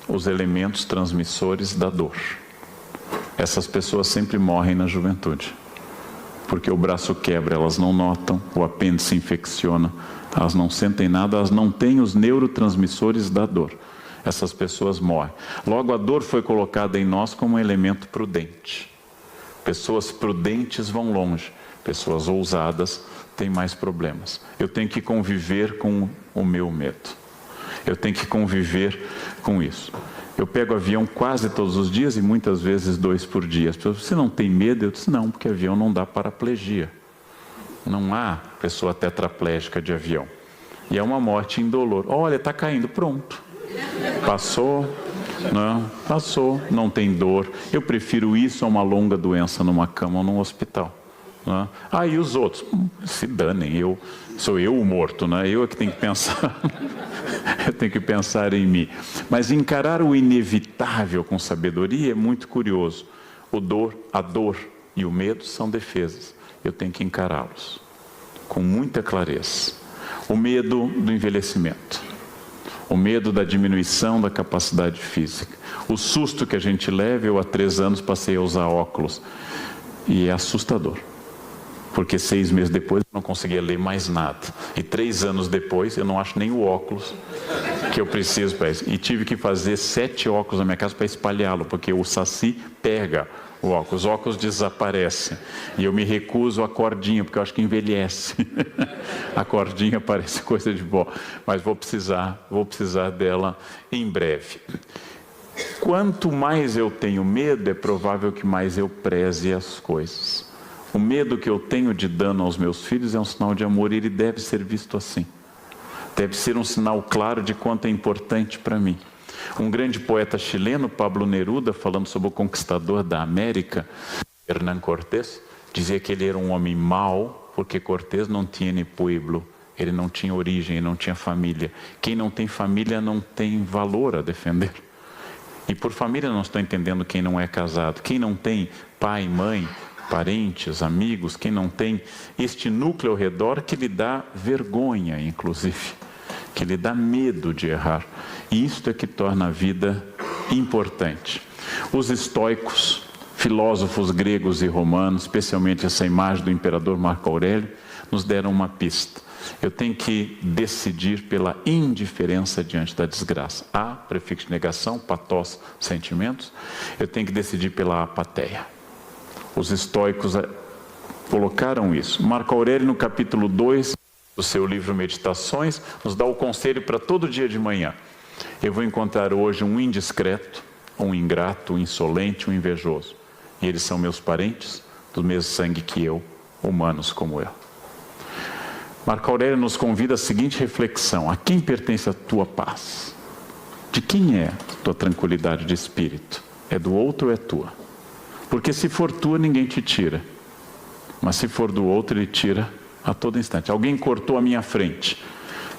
os elementos transmissores da dor. Essas pessoas sempre morrem na juventude, porque o braço quebra, elas não notam, o apêndice infecciona, elas não sentem nada, elas não têm os neurotransmissores da dor. Essas pessoas morrem. Logo, a dor foi colocada em nós como um elemento prudente. Pessoas prudentes vão longe, pessoas ousadas têm mais problemas. Eu tenho que conviver com o meu medo. Eu tenho que conviver com isso. Eu pego avião quase todos os dias e muitas vezes 2 por dia. As pessoas, você não tem medo? Eu disse, não, porque avião não dá paraplegia. Não há pessoa tetraplégica de avião. E é uma morte indolor. Olha, está caindo, pronto. Passou. Não, passou, não tem dor. Eu prefiro isso a uma longa doença numa cama ou num hospital. Não? E os outros? Se danem, sou eu o morto, né? Eu é que tenho que pensar. Eu tenho que pensar em mim. Mas encarar o inevitável com sabedoria é muito curioso. A dor e o medo são defesas. Eu tenho que encará-los com muita clareza. O medo do envelhecimento. O medo da diminuição da capacidade física. O susto que a gente leva, eu há 3 anos passei a usar óculos. E é assustador. Porque 6 meses depois eu não conseguia ler mais nada. E 3 anos depois eu não acho nem o óculos que eu preciso para isso. E tive que fazer 7 óculos na minha casa para espalhá-lo, porque o saci pega o óculos. Os óculos desaparecem. E eu me recuso a cordinha, porque eu acho que envelhece. A cordinha parece coisa de bom. Mas vou precisar dela em breve. Quanto mais eu tenho medo, é provável que mais eu preze as coisas. O medo que eu tenho de dano aos meus filhos é um sinal de amor e ele deve ser visto assim. Deve ser um sinal claro de quanto é importante para mim. Um grande poeta chileno, Pablo Neruda, falando sobre o conquistador da América, Hernán Cortés, dizia que ele era um homem mau, porque Cortés não tinha pueblo, ele não tinha origem, ele não tinha família. Quem não tem família não tem valor a defender. E por família não estou entendendo quem não é casado, quem não tem pai, mãe, parentes, amigos, quem não tem este núcleo ao redor que lhe dá vergonha, inclusive, que lhe dá medo de errar. E isto é que torna a vida importante. Os estoicos, filósofos gregos e romanos, especialmente essa imagem do imperador Marco Aurélio, nos deram uma pista. Eu tenho que decidir pela indiferença diante da desgraça. A, prefixo de negação, pathos, sentimentos. Eu tenho que decidir pela apatheia. Os estoicos colocaram isso. Marco Aurélio, no capítulo 2 do seu livro Meditações, nos dá o conselho para todo dia de manhã. Eu vou encontrar hoje um indiscreto, um ingrato, um insolente, um invejoso. E eles são meus parentes, do mesmo sangue que eu, humanos como eu. Marco Aurélio nos convida a seguinte reflexão: a quem pertence a tua paz? De quem é a tua tranquilidade de espírito? É do outro ou é tua? Porque se for tua, ninguém te tira. Mas se for do outro, ele tira a todo instante. Alguém cortou a minha frente.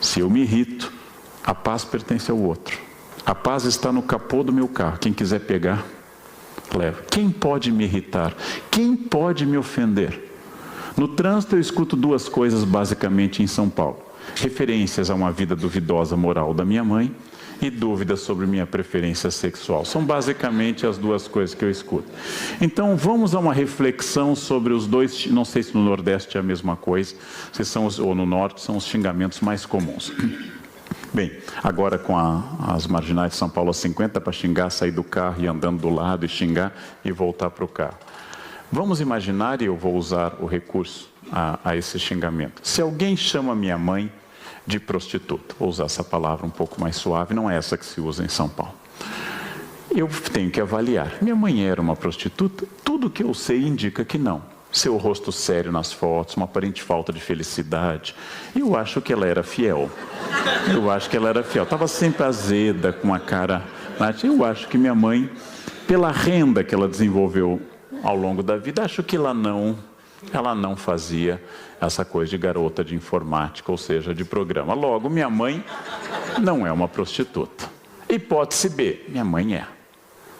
Se eu me irrito, a paz pertence ao outro. A paz está no capô do meu carro. Quem quiser pegar, leva. Quem pode me irritar? Quem pode me ofender? No trânsito eu escuto duas coisas basicamente em São Paulo. Referências a uma vida duvidosa moral da minha mãe e dúvidas sobre minha preferência sexual. São basicamente as duas coisas que eu escuto. Então vamos a uma reflexão sobre os dois, não sei se no Nordeste é a mesma coisa, ou no Norte, são os xingamentos mais comuns. Bem, agora com as marginais de São Paulo a 50 para xingar, sair do carro e andando do lado e xingar e voltar para o carro. Vamos imaginar, e eu vou usar o recurso a esse xingamento. Se alguém chama minha mãe de prostituta, vou usar essa palavra um pouco mais suave, não é essa que se usa em São Paulo. Eu tenho que avaliar. Minha mãe era uma prostituta? Tudo que eu sei indica que não. Seu rosto sério nas fotos, uma aparente falta de felicidade. Eu acho que ela era fiel. Estava sempre azeda, com a cara... Eu acho que minha mãe, pela renda que ela desenvolveu ao longo da vida, acho que ela não fazia essa coisa de garota de informática, ou seja, de programa. Logo, minha mãe não é uma prostituta. Hipótese B, minha mãe é.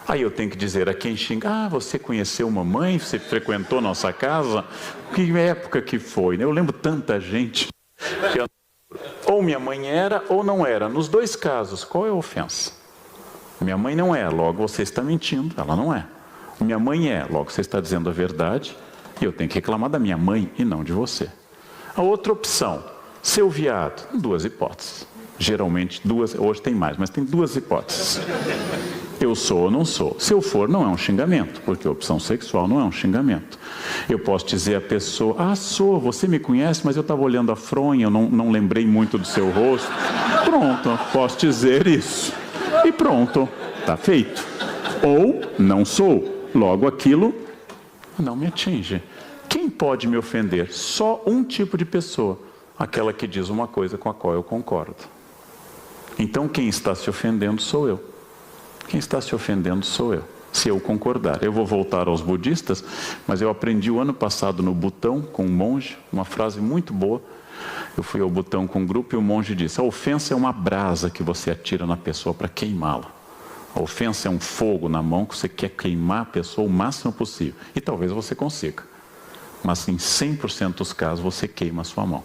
Aí eu tenho que dizer a quem xinga, você conheceu mamãe, você frequentou nossa casa? Que época que foi? Eu lembro tanta gente que ou minha mãe era ou não era. Nos dois casos, qual é a ofensa? Minha mãe não é, logo você está mentindo, ela não é. Minha mãe é, logo você está dizendo a verdade, e eu tenho que reclamar da minha mãe e não de você. A outra opção, seu viado, duas hipóteses. Geralmente duas, hoje tem mais, mas tem duas hipóteses. Eu sou ou não sou. Se eu for, não é um xingamento, porque a opção sexual não é um xingamento. Eu posso dizer à pessoa, sou, você me conhece, mas eu estava olhando a fronha, eu não lembrei muito do seu rosto. Pronto, posso dizer isso. E pronto, está feito. Ou não sou, logo aquilo não me atinge. Quem pode me ofender? Só um tipo de pessoa, aquela que diz uma coisa com a qual eu concordo. Então quem está se ofendendo sou eu. Quem está se ofendendo sou eu, se eu concordar. Eu vou voltar aos budistas, mas eu aprendi o ano passado no Butão, com um monge, uma frase muito boa. Eu fui ao Butão com um grupo e o monge disse, a ofensa é uma brasa que você atira na pessoa para queimá-la. A ofensa é um fogo na mão que você quer queimar a pessoa o máximo possível. E talvez você consiga. Mas em 100% dos casos você queima a sua mão.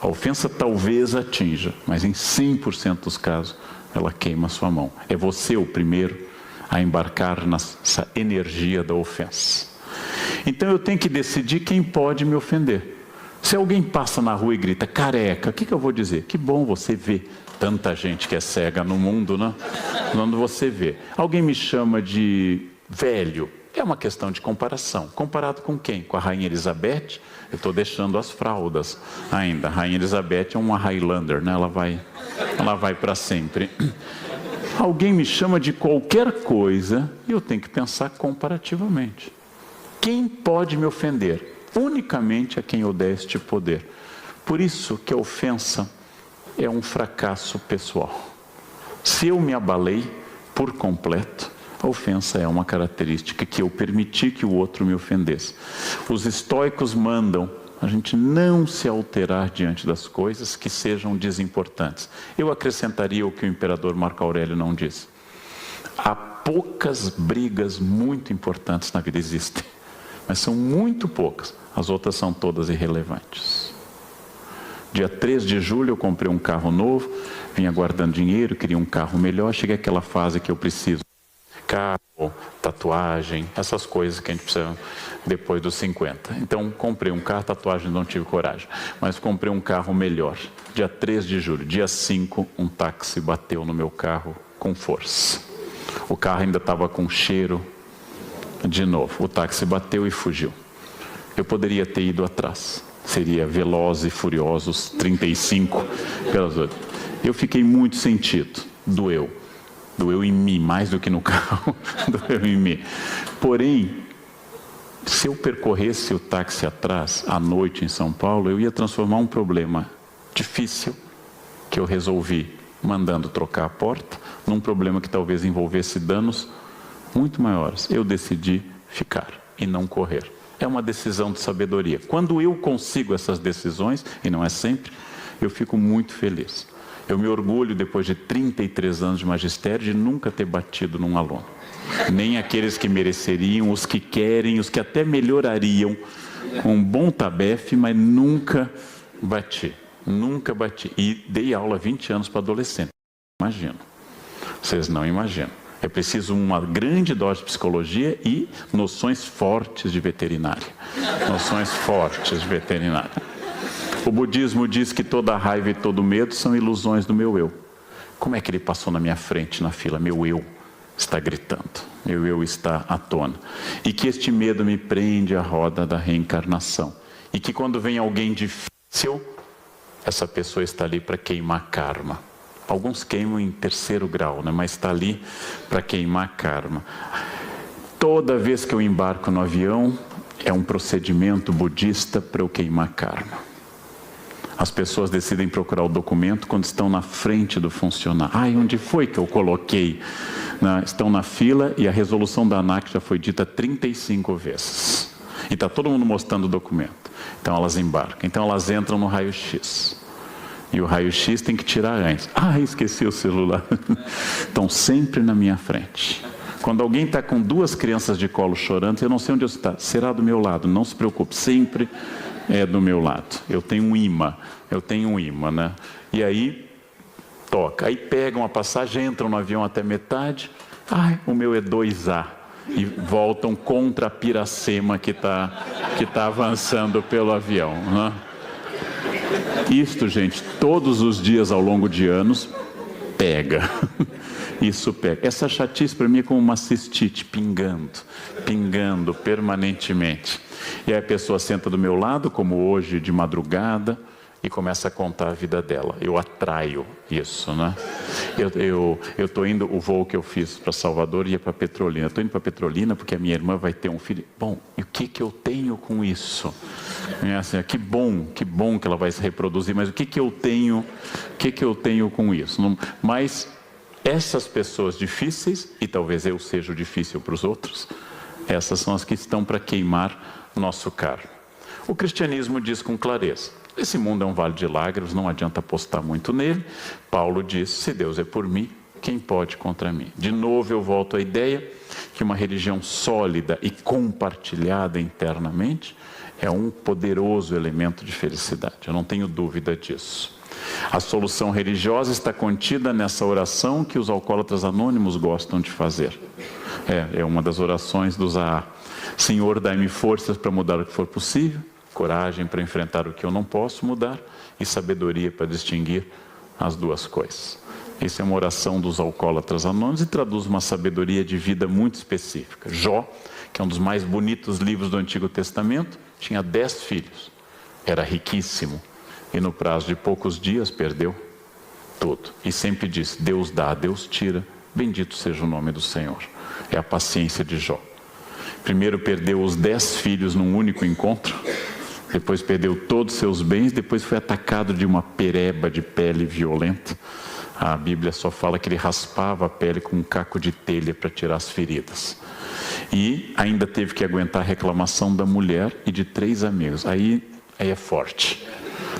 A ofensa talvez atinja, mas em 100% dos casos ela queima a sua mão. É você o primeiro a embarcar nessa energia da ofensa. Então eu tenho que decidir quem pode me ofender. Se alguém passa na rua e grita careca, o que eu vou dizer? Que bom você ver tanta gente que é cega no mundo, né? Quando você vê. Alguém me chama de velho. É uma questão de comparação. Comparado com quem? Com a Rainha Elizabeth? Eu estou deixando as fraldas ainda. A Rainha Elizabeth é uma Highlander, né? Ela vai para sempre. Alguém me chama de qualquer coisa e eu tenho que pensar comparativamente. Quem pode me ofender? Unicamente a quem eu der este poder. Por isso que a ofensa é um fracasso pessoal. Se eu me abalei por completo, a ofensa é uma característica que eu permiti que o outro me ofendesse. Os estoicos mandam a gente não se alterar diante das coisas que sejam desimportantes. Eu acrescentaria o que o imperador Marco Aurélio não disse. Há poucas brigas muito importantes na vida, existem, mas são muito poucas. As outras são todas irrelevantes. Dia 3 de julho eu comprei um carro novo, vinha guardando dinheiro, queria um carro melhor, cheguei àquela fase que eu preciso. Carro, tatuagem, essas coisas que a gente precisa depois dos 50. Então comprei um carro, tatuagem não tive coragem, mas comprei um carro melhor. Dia 3 de julho, dia 5, um táxi bateu no meu carro com força. O carro ainda estava com cheiro de novo. O táxi bateu e fugiu. Eu poderia ter ido atrás. Seria Velozes e Furiosos 35 pelas outras. Eu fiquei muito sentido. Doeu. Doeu em mim, mais do que no carro. Doeu em mim. Porém, se eu percorresse o táxi atrás, à noite em São Paulo, eu ia transformar um problema difícil, que eu resolvi mandando trocar a porta, num problema que talvez envolvesse danos muito maiores. Eu decidi ficar e não correr. É uma decisão de sabedoria. Quando eu consigo essas decisões, e não é sempre, eu fico muito feliz. Eu me orgulho, depois de 33 anos de magistério, de nunca ter batido num aluno. Nem aqueles que mereceriam, os que querem, os que até melhorariam com um bom tabefe, mas nunca bati. Nunca bati. E dei aula 20 anos para adolescente. Imagino. Vocês não imaginam. É preciso uma grande dose de psicologia e noções fortes de veterinária. Noções fortes de veterinária. O budismo diz que toda raiva e todo medo são ilusões do meu eu. Como é que ele passou na minha frente, na fila? Meu eu está gritando. Meu eu está à tona. E que este medo me prende à roda da reencarnação. E que quando vem alguém difícil, essa pessoa está ali para queimar karma. Alguns queimam em 3º grau, né? Mas está ali para queimar karma. Toda vez que eu embarco no avião, é um procedimento budista para eu queimar karma. As pessoas decidem procurar o documento quando estão na frente do funcionário. Ai, onde foi que eu coloquei? Estão na fila e a resolução da ANAC já foi dita 35 vezes. E está todo mundo mostrando o documento. Então elas embarcam. Então elas entram no raio-x. E o raio-x tem que tirar antes. Ah, esqueci o celular. Estão sempre na minha frente. Quando alguém está com 2 crianças de colo chorando, eu não sei onde está. Será do meu lado, não se preocupe. Sempre é do meu lado. Eu tenho um imã, né? E aí, toca. Aí pegam a passagem, entram no avião até metade. Ai, o meu é 2A. E voltam contra a Piracema que tá avançando pelo avião, né? Isto, gente, todos os dias ao longo de anos, pega. Isso pega. Essa chatice para mim é como uma cistite, pingando permanentemente. E aí a pessoa senta do meu lado, como hoje, de madrugada, e começa a contar a vida dela. Eu atraio isso, né? Eu estou indo, o voo que eu fiz para Salvador ia para Petrolina. Estou indo para Petrolina porque a minha irmã vai ter um filho. Bom, e o que eu tenho com isso? É assim, que bom que ela vai se reproduzir, mas o que eu tenho com isso? Mas essas pessoas difíceis, e talvez eu seja o difícil para os outros, essas são as que estão para queimar nosso karma. O cristianismo diz com clareza: esse mundo é um vale de lágrimas, não adianta apostar muito nele. Paulo diz: se Deus é por mim, quem pode contra mim? De novo eu volto à ideia que uma religião sólida e compartilhada internamente é um poderoso elemento de felicidade. Eu não tenho dúvida disso. A solução religiosa está contida nessa oração que os alcoólatras anônimos gostam de fazer. É uma das orações dos AA. Senhor, dai-me forças para mudar o que for possível, coragem para enfrentar o que eu não posso mudar e sabedoria para distinguir as duas coisas. Essa é uma oração dos alcoólatras anônimos e traduz uma sabedoria de vida muito específica. Jó, que é um dos mais bonitos livros do Antigo Testamento, tinha 10 filhos, era riquíssimo e no prazo de poucos dias perdeu tudo. E sempre disse: Deus dá, Deus tira, bendito seja o nome do Senhor. É a paciência de Jó. Primeiro perdeu os 10 filhos num único encontro, depois perdeu todos os seus bens, depois foi atacado de uma pereba de pele violenta. A Bíblia só fala que ele raspava a pele com um caco de telha para tirar as feridas. E ainda teve que aguentar a reclamação da mulher e de 3 amigos. Aí é forte.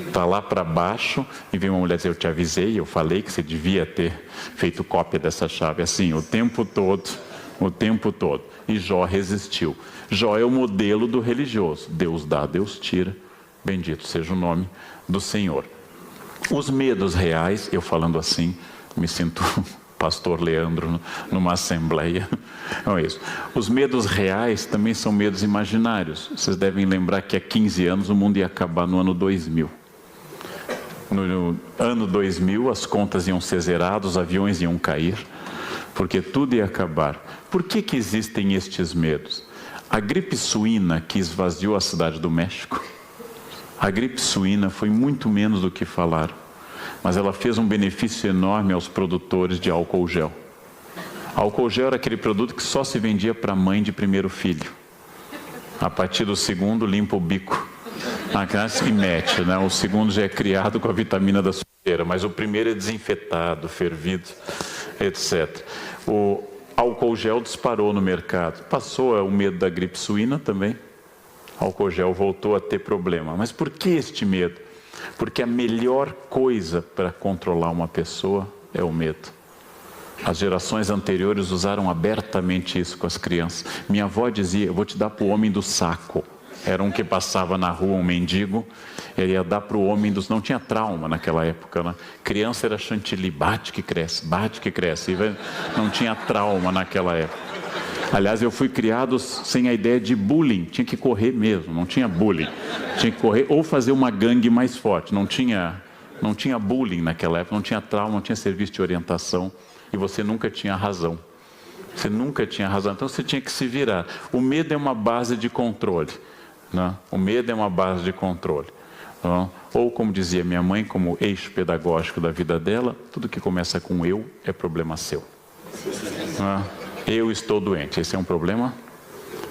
Está lá para baixo e vem uma mulher dizer: eu te avisei, eu falei que você devia ter feito cópia dessa chave. Assim, o tempo todo. E Jó resistiu. Jó é o modelo do religioso. Deus dá, Deus tira. Bendito seja o nome do Senhor. Os medos reais, eu falando assim, me sinto pastor Leandro numa assembleia. Não é isso. Os medos reais também são medos imaginários. Vocês devem lembrar que há 15 anos o mundo ia acabar no ano 2000. No ano 2000 as contas iam ser zeradas, os aviões iam cair, porque tudo ia acabar. Por que existem estes medos? A gripe suína que esvaziou a cidade do México, a gripe suína foi muito menos do que falaram, mas ela fez um benefício enorme aos produtores de álcool gel. Álcool gel era aquele produto que só se vendia para a mãe de primeiro filho. A partir do segundo, limpa o bico. A criança se mete, né? O segundo já é criado com a vitamina da sujeira, mas o primeiro é desinfetado, fervido, etc. O álcool gel disparou no mercado. Passou o medo da gripe suína também. O álcool gel voltou a ter problema. Mas por que este medo? Porque a melhor coisa para controlar uma pessoa é o medo. As gerações anteriores usaram abertamente isso com as crianças. Minha avó dizia, eu vou te dar para o homem do saco. Era um que passava na rua, um mendigo, ele ia dar para o homem dos... Não tinha trauma naquela época, né? Criança era chantilly, bate que cresce, bate que cresce. Não tinha trauma naquela época. Aliás, eu fui criado sem a ideia de bullying, tinha que correr mesmo, não tinha bullying. Tinha que correr ou fazer uma gangue mais forte, não tinha bullying naquela época, não tinha trauma, não tinha serviço de orientação. E você nunca tinha razão. Você nunca tinha razão. Então você tinha que se virar. O medo é uma base de controle. Né? O medo é uma base de controle. Né? Ou, como dizia minha mãe, como eixo pedagógico da vida dela, tudo que começa com eu é problema seu. Né? Eu estou doente. Esse é um problema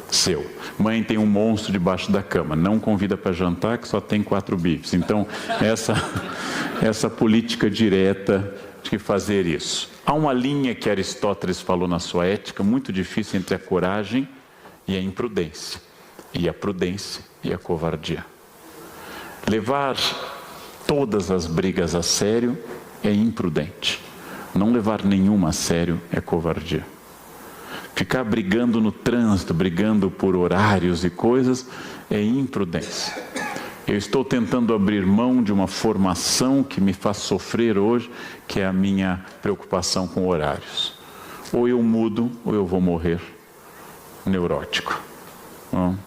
seu. Mãe, tem um monstro debaixo da cama. Não convida para jantar que só tem 4 bifes. Então, essa política direta de fazer isso. Há uma linha que Aristóteles falou na sua ética, muito difícil entre a coragem e a imprudência. E a prudência e a covardia. Levar todas as brigas a sério é imprudente. Não levar nenhuma a sério é covardia. Ficar brigando no trânsito, brigando por horários e coisas, é imprudência. Eu estou tentando abrir mão de uma formação que me faz sofrer hoje, que é a minha preocupação com horários. Ou eu mudo, ou eu vou morrer neurótico.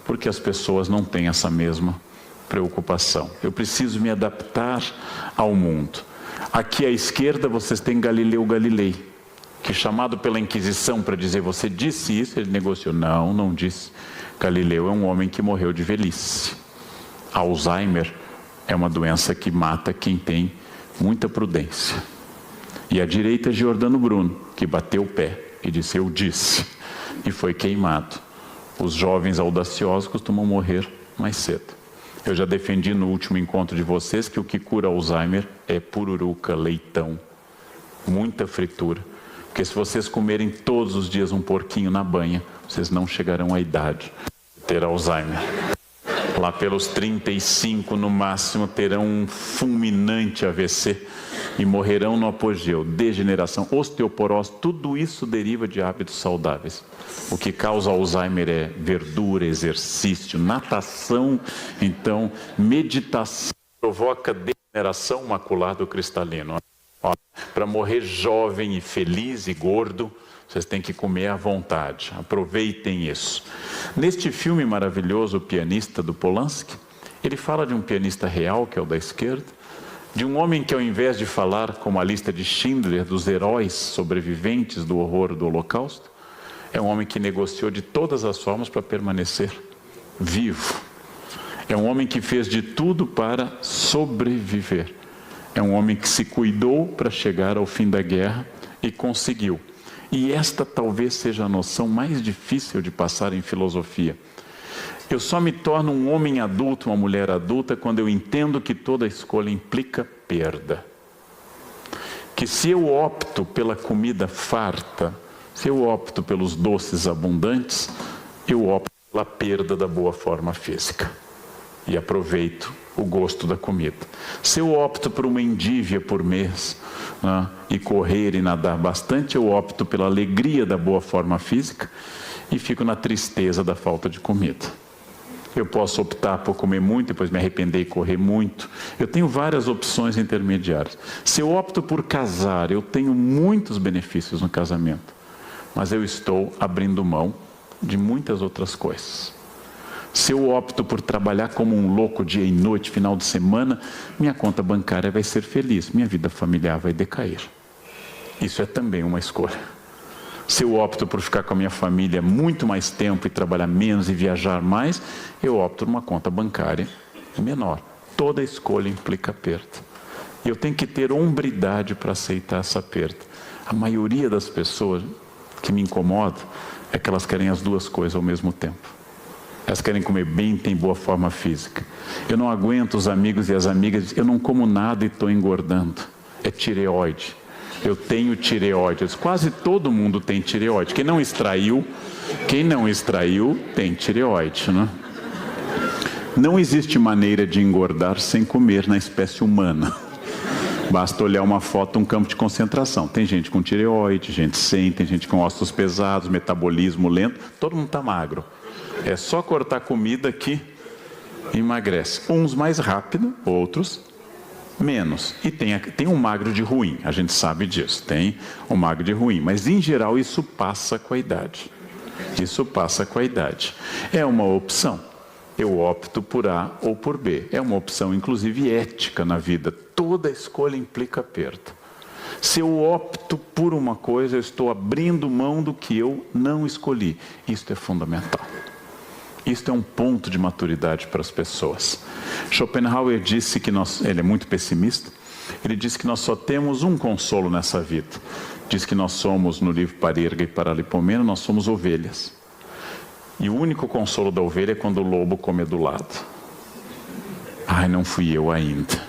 Porque as pessoas não têm essa mesma preocupação. Eu preciso me adaptar ao mundo. Aqui à esquerda vocês têm Galileu Galilei, que chamado pela Inquisição para dizer, você disse isso? Ele negociou. Não, não disse. Galileu é um homem que morreu de velhice. Alzheimer é uma doença que mata quem tem muita prudência. E à direita, Giordano Bruno, que bateu o pé e disse, eu disse, e foi queimado. Os jovens audaciosos costumam morrer mais cedo. Eu já defendi no último encontro de vocês que o que cura Alzheimer é pururuca, leitão, muita fritura. Porque se vocês comerem todos os dias um porquinho na banha, vocês não chegarão à idade de ter Alzheimer. Lá pelos 35 no máximo terão um fulminante AVC e morrerão no apogeu. Degeneração, osteoporose, tudo isso deriva de hábitos saudáveis. O que causa Alzheimer é verdura, exercício, natação, então meditação provoca degeneração macular do cristalino. Para morrer jovem e feliz e gordo, vocês têm que comer à vontade. Aproveitem isso. Neste filme maravilhoso, O Pianista, do Polanski, ele fala de um pianista real, que é o da esquerda, de um homem que, ao invés de falar como a lista de Schindler, dos heróis sobreviventes do horror do Holocausto, é um homem que negociou de todas as formas para permanecer vivo. É um homem que fez de tudo para sobreviver. É um homem que se cuidou para chegar ao fim da guerra e conseguiu. E esta talvez seja a noção mais difícil de passar em filosofia. Eu só me torno um homem adulto, uma mulher adulta, quando eu entendo que toda escolha implica perda. Que se eu opto pela comida farta, se eu opto pelos doces abundantes, eu opto pela perda da boa forma física. E aproveito o gosto da comida. Se eu opto por uma endívia por mês, né, e correr e nadar bastante, eu opto pela alegria da boa forma física e fico na tristeza da falta de comida. Eu posso optar por comer muito, depois me arrepender e correr muito. Eu tenho várias opções intermediárias. Se eu opto por casar, eu tenho muitos benefícios no casamento, mas eu estou abrindo mão de muitas outras coisas. Se eu opto por trabalhar como um louco dia e noite, final de semana, minha conta bancária vai ser feliz, minha vida familiar vai decair. Isso é também uma escolha. Se eu opto por ficar com a minha família muito mais tempo e trabalhar menos e viajar mais, eu opto por uma conta bancária menor. Toda escolha implica perda. E eu tenho que ter hombridade para aceitar essa perda. A maioria das pessoas que me incomodam é que elas querem as duas coisas ao mesmo tempo. Elas querem comer bem, têm boa forma física. Eu não aguento os amigos e as amigas, eu não como nada e estou engordando. É tireoide. Eu tenho tireoide. Quase todo mundo tem tireoide. Quem não extraiu tem tireoide, né? Não existe maneira de engordar sem comer na espécie humana. Basta olhar uma foto, um campo de concentração. Tem gente com tireoide, gente sem, tem gente com ossos pesados, metabolismo lento. Todo mundo está magro. É só cortar comida que emagrece. Uns mais rápido, outros menos. E tem um magro de ruim, a gente sabe disso. Tem um magro de ruim. Mas, em geral, isso passa com a idade. Isso passa com a idade. É uma opção. Eu opto por A ou por B. É uma opção, inclusive, ética na vida. Toda escolha implica perda. Se eu opto por uma coisa, eu estou abrindo mão do que eu não escolhi. Isto é fundamental. Isto é um ponto de maturidade para as pessoas. Schopenhauer disse que ele é muito pessimista, ele disse que nós só temos um consolo nessa vida. Diz que nós somos, no livro Parerga e Paralipomeno, nós somos ovelhas. E o único consolo da ovelha é quando o lobo come do lado. Ai, não fui eu ainda.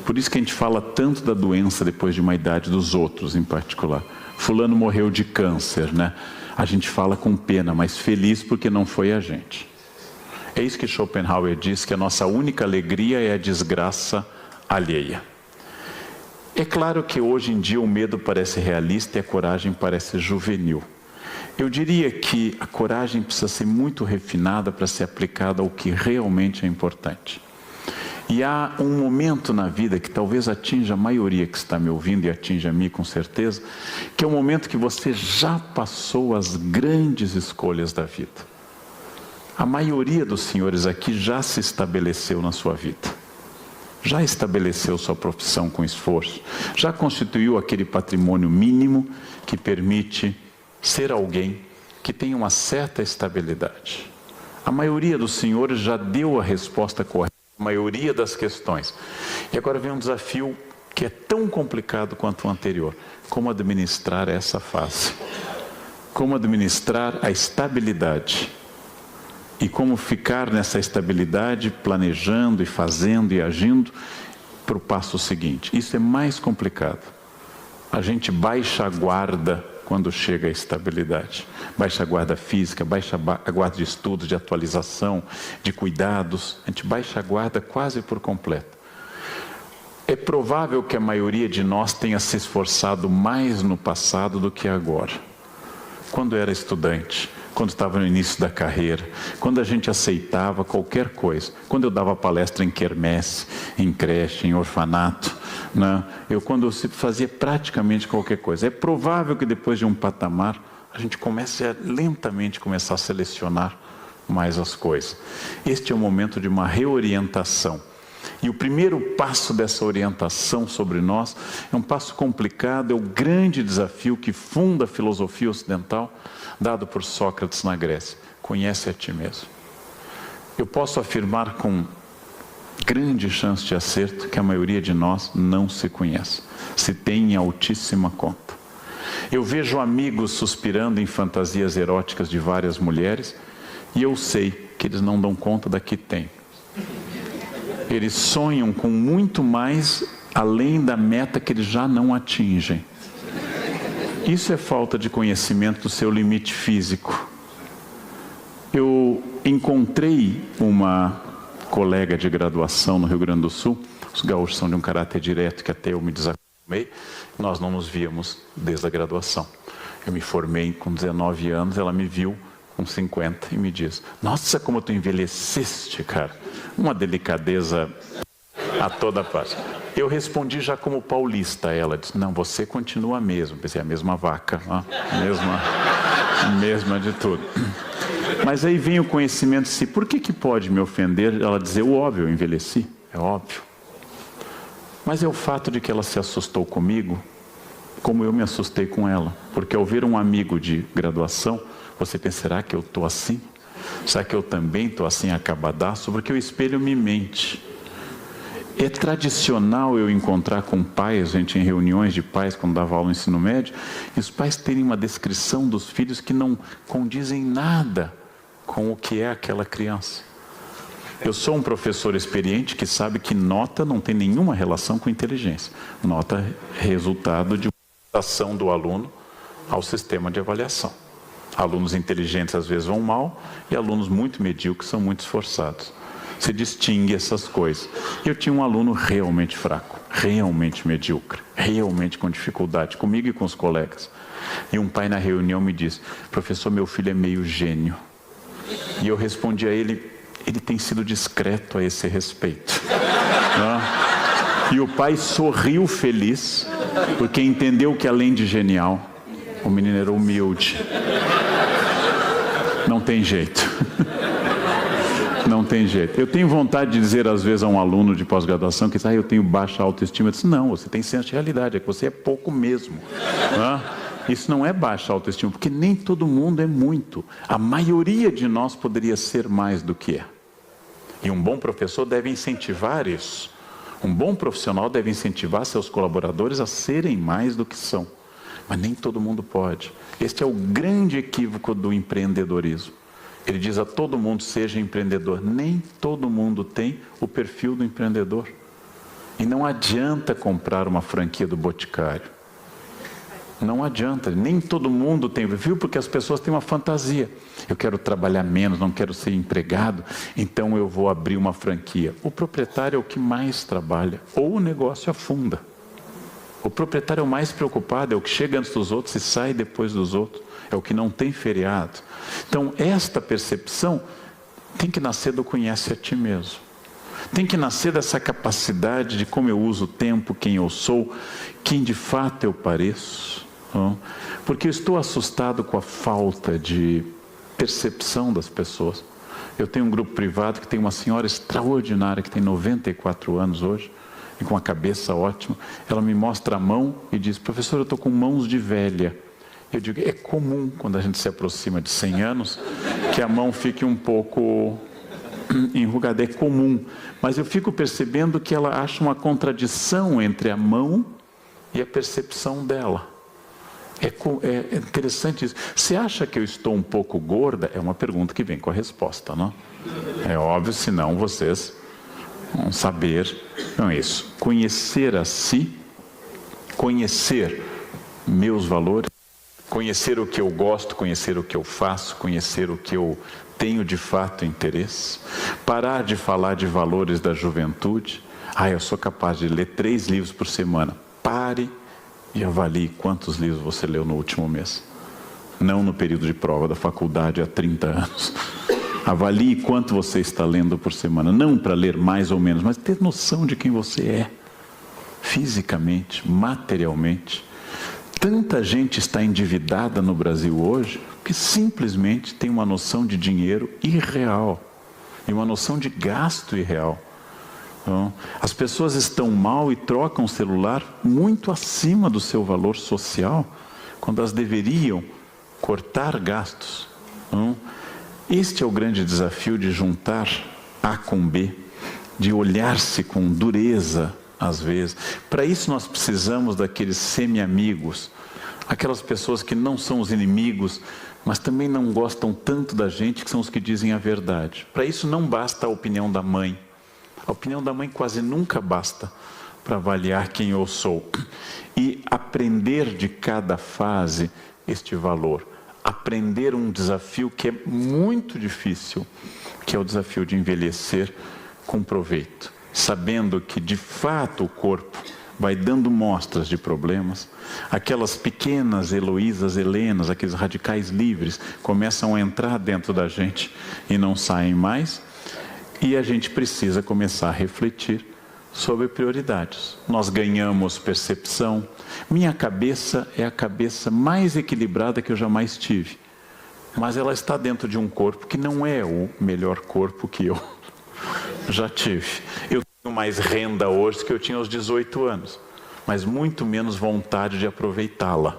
Por isso que a gente fala tanto da doença depois de uma idade dos outros em particular. Fulano morreu de câncer, né? A gente fala com pena, mas feliz porque não foi a gente. É isso que Schopenhauer diz, que a nossa única alegria é a desgraça alheia. É claro que hoje em dia o medo parece realista e a coragem parece juvenil. Eu diria que a coragem precisa ser muito refinada para ser aplicada ao que realmente é importante. E há um momento na vida que talvez atinja a maioria que está me ouvindo e atinja a mim com certeza, que é o momento que você já passou as grandes escolhas da vida. A maioria dos senhores aqui já se estabeleceu na sua vida. Já estabeleceu sua profissão com esforço. Já constituiu aquele patrimônio mínimo que permite ser alguém que tem uma certa estabilidade. A maioria dos senhores já deu a resposta correta. A maioria das questões. E agora vem um desafio que é tão complicado quanto o anterior. Como administrar essa fase? Como administrar a estabilidade? E como ficar nessa estabilidade, planejando e fazendo e agindo para o passo seguinte? Isso é mais complicado. A gente baixa a guarda quando chega a estabilidade. Baixa a guarda física, baixa a guarda de estudos, de atualização, de cuidados. A gente baixa a guarda quase por completo. É provável que a maioria de nós tenha se esforçado mais no passado do que agora. Quando era estudante, quando estava no início da carreira, quando a gente aceitava qualquer coisa. Quando eu dava palestra em quermesse, em creche, em orfanato, né? Quando eu fazia praticamente qualquer coisa. É provável que depois de um patamar, a gente comece a lentamente começar a selecionar mais as coisas. Este é o momento de uma reorientação. E o primeiro passo dessa orientação sobre nós é um passo complicado, é o grande desafio que funda a filosofia ocidental, dado por Sócrates na Grécia. Conhece a ti mesmo. Eu posso afirmar com grande chance de acerto que a maioria de nós não se conhece, se tem em altíssima conta. Eu vejo amigos suspirando em fantasias eróticas de várias mulheres e eu sei que eles não dão conta da que têm. Eles sonham com muito mais além da meta que eles já não atingem. Isso é falta de conhecimento do seu limite físico. Eu encontrei uma colega de graduação no Rio Grande do Sul. Os gaúchos são de um caráter direto que até eu me desacostumei. Nós não nos víamos desde a graduação. Eu me formei com 19 anos, ela me viu com 50 e me diz: nossa, como tu envelheceste, cara. Uma delicadeza a toda parte. Eu respondi já como paulista a ela. Disse: não, você continua mesmo. Pensei, a mesma vaca, mesma de tudo. Mas aí vem o conhecimento de si. Por que pode me ofender ela dizer o óbvio? Eu envelheci, é óbvio. Mas é o fato de que ela se assustou comigo, como eu me assustei com ela. Porque ao ver um amigo de graduação, você pensa: será que eu estou assim? Será que eu também estou assim acabadaço? Porque o espelho me mente. É tradicional eu encontrar com pais, gente, em reuniões de pais, quando dava aula no ensino médio, e os pais terem uma descrição dos filhos que não condizem nada com o que é aquela criança. Eu sou um professor experiente que sabe que nota não tem nenhuma relação com inteligência. Nota é resultado de uma adaptação do aluno ao sistema de avaliação. Alunos inteligentes às vezes vão mal e alunos muito medíocres são muito esforçados. se distingue essas coisas. Eu tinha um aluno realmente fraco, realmente medíocre, realmente com dificuldade, comigo e com os colegas. E um pai na reunião me disse: professor, meu filho é meio gênio. E eu respondi a ele: ele tem sido discreto a esse respeito. E o pai sorriu feliz, porque entendeu que além de genial, o menino era humilde. Não tem jeito. Não tem jeito. Eu tenho vontade de dizer às vezes a um aluno de pós-graduação que diz: eu tenho baixa autoestima. Eu disse: não, você tem senso de realidade, é que você é pouco mesmo. Isso não é baixa autoestima, porque nem todo mundo é muito. A maioria de nós poderia ser mais do que é. E um bom professor deve incentivar isso. Um bom profissional deve incentivar seus colaboradores a serem mais do que são. Mas nem todo mundo pode. Este é o grande equívoco do empreendedorismo. Ele diz a todo mundo: seja empreendedor. Nem todo mundo tem o perfil do empreendedor. E não adianta comprar uma franquia do Boticário. Não adianta, nem todo mundo tem perfil, porque as pessoas têm uma fantasia. Eu quero trabalhar menos, não quero ser empregado, então eu vou abrir uma franquia. O proprietário é o que mais trabalha, ou o negócio afunda. O proprietário é o mais preocupado, é o que chega antes dos outros e sai depois dos outros. É o que não tem feriado. Então, esta percepção tem que nascer do conhece a ti mesmo. Tem que nascer dessa capacidade de como eu uso o tempo, quem eu sou, quem de fato eu pareço. Porque eu estou assustado com a falta de percepção das pessoas. Eu tenho um grupo privado que tem uma senhora extraordinária, que tem 94 anos hoje, e com a cabeça ótima. Ela me mostra a mão e diz: professor, eu estou com mãos de velha. Eu digo: é comum, quando a gente se aproxima de 100 anos, que a mão fique um pouco enrugada. É comum. Mas eu fico percebendo que ela acha uma contradição entre a mão e a percepção dela. É interessante isso. Você acha que eu estou um pouco gorda? É uma pergunta que vem com a resposta, não? É óbvio, senão vocês vão saber. Não é isso. Conhecer a si, conhecer meus valores, conhecer o que eu gosto, conhecer o que eu faço, conhecer o que eu tenho de fato interesse. Parar de falar de valores da juventude. Eu sou capaz de ler 3 livros por semana. Pare e avalie quantos livros você leu no último mês. Não no período de prova da faculdade há 30 anos. Avalie quanto você está lendo por semana. Não para ler mais ou menos, mas ter noção de quem você é. Fisicamente, materialmente. Tanta gente está endividada no Brasil hoje que simplesmente tem uma noção de dinheiro irreal. E uma noção de gasto irreal. Então, as pessoas estão mal e trocam o celular muito acima do seu valor social, quando elas deveriam cortar gastos. Então, este é o grande desafio de juntar A com B, de olhar-se com dureza às vezes. Para isso nós precisamos daqueles semi-amigos, aquelas pessoas que não são os inimigos, mas também não gostam tanto da gente, que são os que dizem a verdade. Para isso não basta a opinião da mãe. A opinião da mãe quase nunca basta para avaliar quem eu sou. E aprender de cada fase este valor. Aprender um desafio que é muito difícil, que é o desafio de envelhecer com proveito. Sabendo que de fato o corpo vai dando mostras de problemas. Aquelas pequenas Heloísas, Helenas, aqueles radicais livres, começam a entrar dentro da gente e não saem mais. E a gente precisa começar a refletir sobre prioridades. Nós ganhamos percepção. Minha cabeça é a cabeça mais equilibrada que eu jamais tive. Mas ela está dentro de um corpo que não é o melhor corpo que eu já tive. Eu tenho mais renda hoje do que eu tinha aos 18 anos. Mas muito menos vontade de aproveitá-la.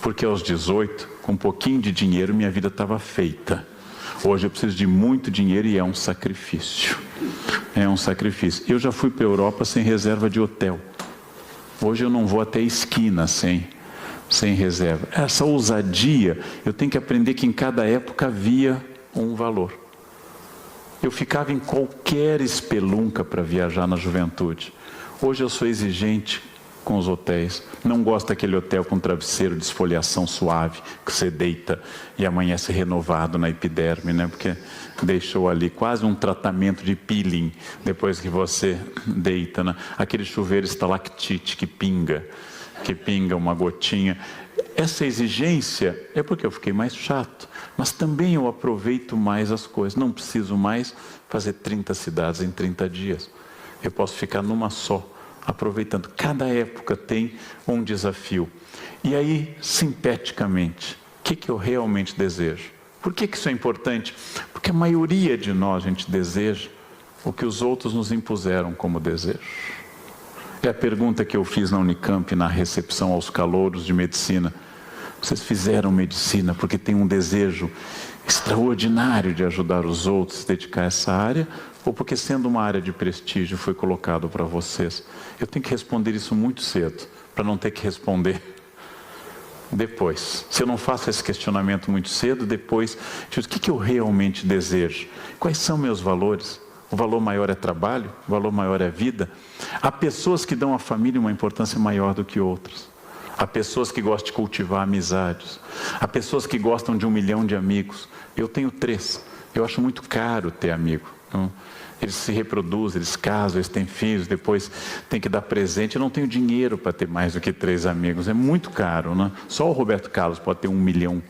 Porque aos 18, com um pouquinho de dinheiro, minha vida estava feita. Hoje eu preciso de muito dinheiro e é um sacrifício. É um sacrifício. Eu já fui para a Europa sem reserva de hotel. Hoje eu não vou até a esquina sem reserva. Essa ousadia, eu tenho que aprender que em cada época havia um valor. Eu ficava em qualquer espelunca para viajar na juventude. Hoje eu sou exigente com os hotéis. Não gosto daquele hotel com travesseiro de esfoliação suave, que você deita e amanhece renovado na epiderme, né? Porque deixou ali quase um tratamento de peeling depois que você deita, né? Aquele chuveiro estalactite que pinga uma gotinha. Essa exigência é porque eu fiquei mais chato, mas também eu aproveito mais as coisas. Não preciso mais fazer 30 cidades em 30 dias. Eu posso ficar numa só, aproveitando. Cada época tem um desafio. E aí, sinteticamente, o que eu realmente desejo? Por que isso é importante? Porque a maioria de nós, a gente deseja o que os outros nos impuseram como desejo. É a pergunta que eu fiz na Unicamp, na recepção aos calouros de medicina. Vocês fizeram medicina porque tem um desejo extraordinário de ajudar os outros, se dedicar a essa área, ou porque sendo uma área de prestígio foi colocado para vocês? Eu tenho que responder isso muito cedo, para não ter que responder depois. Se eu não faço esse questionamento muito cedo, depois, o que eu realmente desejo? Quais são meus valores? O valor maior é trabalho? O valor maior é vida? Há pessoas que dão à família uma importância maior do que outras. Há pessoas que gostam de cultivar amizades. Há pessoas que gostam de 1 milhão de amigos. Eu tenho 3. Eu acho muito caro ter amigo. Então, eles se reproduzem, eles casam, eles têm filhos, depois tem que dar presente. Eu não tenho dinheiro para ter mais do que 3 amigos. É muito caro, né? Só o Roberto Carlos pode ter 1 milhão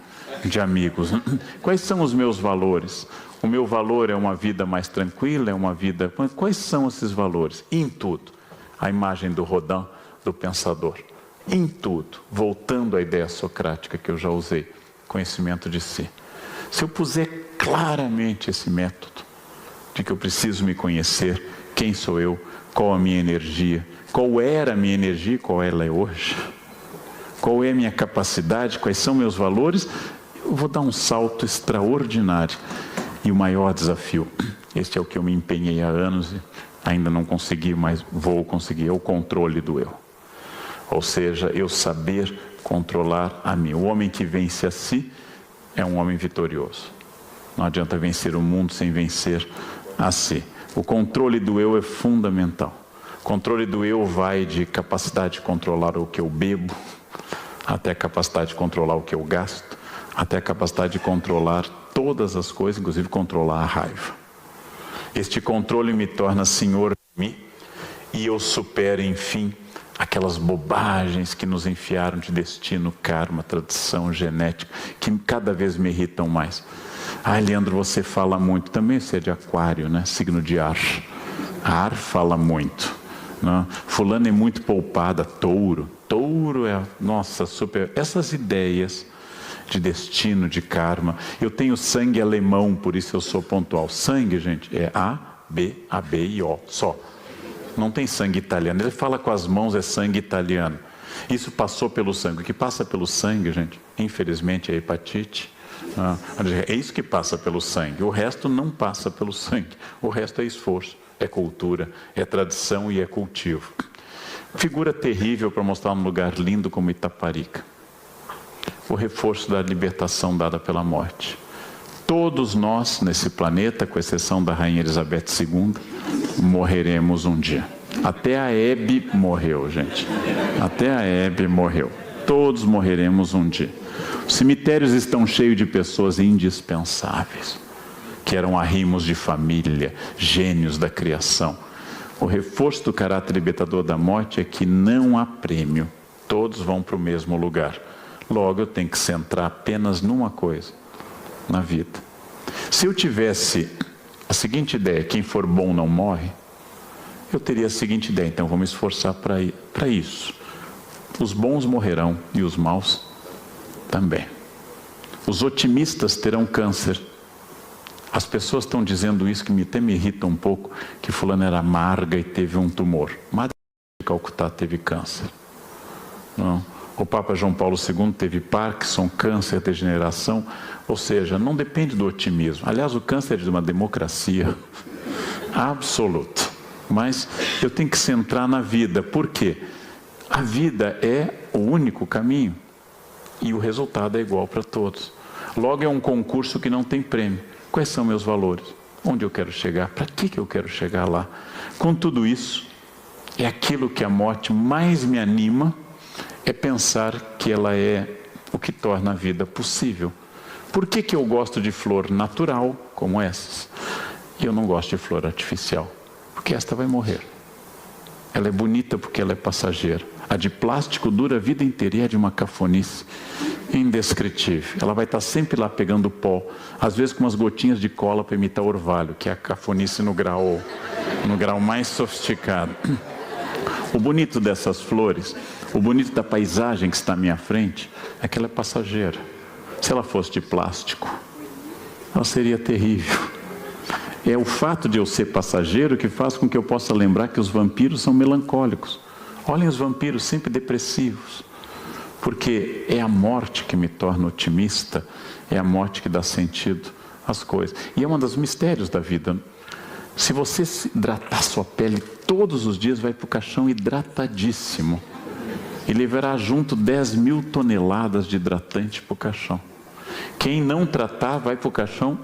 de amigos. Quais são os meus valores? O meu valor é uma vida mais tranquila, é uma vida... Quais são esses valores? Em tudo. A imagem do Rodin, do pensador. Em tudo. Voltando à ideia socrática que eu já usei. Conhecimento de si. Se eu puser claramente esse método, de que eu preciso me conhecer, quem sou eu, qual a minha energia, qual era a minha energia e qual ela é hoje, qual é a minha capacidade, quais são meus valores, eu vou dar um salto extraordinário. E o maior desafio, este é o que eu me empenhei há anos e ainda não consegui, mas vou conseguir, é o controle do eu. Ou seja, eu saber controlar a mim. O homem que vence a si é um homem vitorioso. Não adianta vencer o mundo sem vencer a si. O controle do eu é fundamental. O controle do eu vai de capacidade de controlar o que eu bebo, até a capacidade de controlar o que eu gasto, até a capacidade de controlar todas as coisas, inclusive controlar a raiva. Este controle me torna senhor de mim e eu supero, enfim, aquelas bobagens que nos enfiaram de destino, karma, tradição, genética, que cada vez me irritam mais. Ah, Leandro, você fala muito. Também você é de aquário, né? Signo de ar. Ar fala muito. Né? Fulano é muito poupada, touro. Touro é, nossa, super... Essas ideias de destino, de karma. Eu tenho sangue alemão, por isso eu sou pontual. Sangue, gente, é A, B e O, só. Não tem sangue italiano. Ele fala com as mãos, é sangue italiano. Isso passou pelo sangue. O que passa pelo sangue, gente, infelizmente, é hepatite. É isso que passa pelo sangue. O resto não passa pelo sangue. O resto é esforço, é cultura, é tradição e é cultivo. Figura terrível para mostrar um lugar lindo como Itaparica. O reforço da libertação dada pela morte. Todos nós nesse planeta, com exceção da Rainha Elizabeth II, morreremos um dia. Até a Hebe morreu, gente. Até a Hebe morreu. Todos morreremos um dia. Os cemitérios estão cheios de pessoas indispensáveis, que eram arrimos de família, gênios da criação. O reforço do caráter libertador da morte é que não há prêmio. Todos vão para o mesmo lugar. Logo, eu tenho que centrar apenas numa coisa, na vida. Se eu tivesse a seguinte ideia, quem for bom não morre, eu teria a seguinte ideia, então vou me esforçar para isso. Os bons morrerão e os maus também. Os otimistas terão câncer. As pessoas estão dizendo isso, que até me irrita um pouco, que fulano era amarga e teve um tumor. Madre de Calcutá teve câncer. Não. O Papa João Paulo II teve Parkinson, câncer, degeneração. Ou seja, não depende do otimismo. Aliás, o câncer é de uma democracia absoluta. Mas eu tenho que centrar na vida. Por quê? A vida é o único caminho. E o resultado é igual para todos. Logo, é um concurso que não tem prêmio. Quais são meus valores? Onde eu quero chegar? Para que eu quero chegar lá? Com tudo isso, é aquilo que a morte mais me anima, é pensar que ela é o que torna a vida possível. Por que eu gosto de flor natural, como essas, e eu não gosto de flor artificial? Porque esta vai morrer. Ela é bonita porque ela é passageira. A de plástico dura a vida inteira e é de uma cafonice indescritível. Ela vai estar sempre lá pegando pó, às vezes com umas gotinhas de cola para imitar orvalho, que é a cafonice no grau mais sofisticado. O bonito dessas flores, o bonito da paisagem que está à minha frente, é que ela é passageira. Se ela fosse de plástico, ela seria terrível. É o fato de eu ser passageiro que faz com que eu possa lembrar que os vampiros são melancólicos. Olhem os vampiros sempre depressivos. Porque é a morte que me torna otimista, é a morte que dá sentido às coisas. E é um dos mistérios da vida. Se você hidratar sua pele todos os dias, vai para o caixão hidratadíssimo. E levará junto 10.000 toneladas de hidratante para o caixão. Quem não tratar, vai para o caixão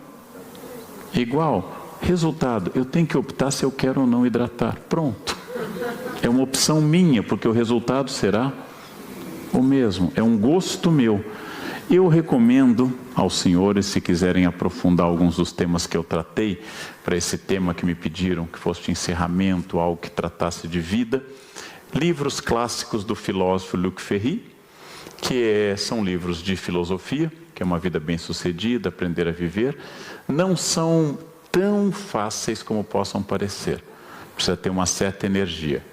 igual. Resultado, eu tenho que optar se eu quero ou não hidratar. Pronto. É uma opção minha, porque o resultado será o mesmo. É um gosto meu. Eu recomendo aos senhores, se quiserem aprofundar alguns dos temas que eu tratei, para esse tema que me pediram, que fosse de encerramento, algo que tratasse de vida, livros clássicos do filósofo Luc Ferry, que são livros de filosofia, que é uma vida bem-sucedida, aprender a viver. Não são tão fáceis como possam parecer. Precisa ter uma certa energia.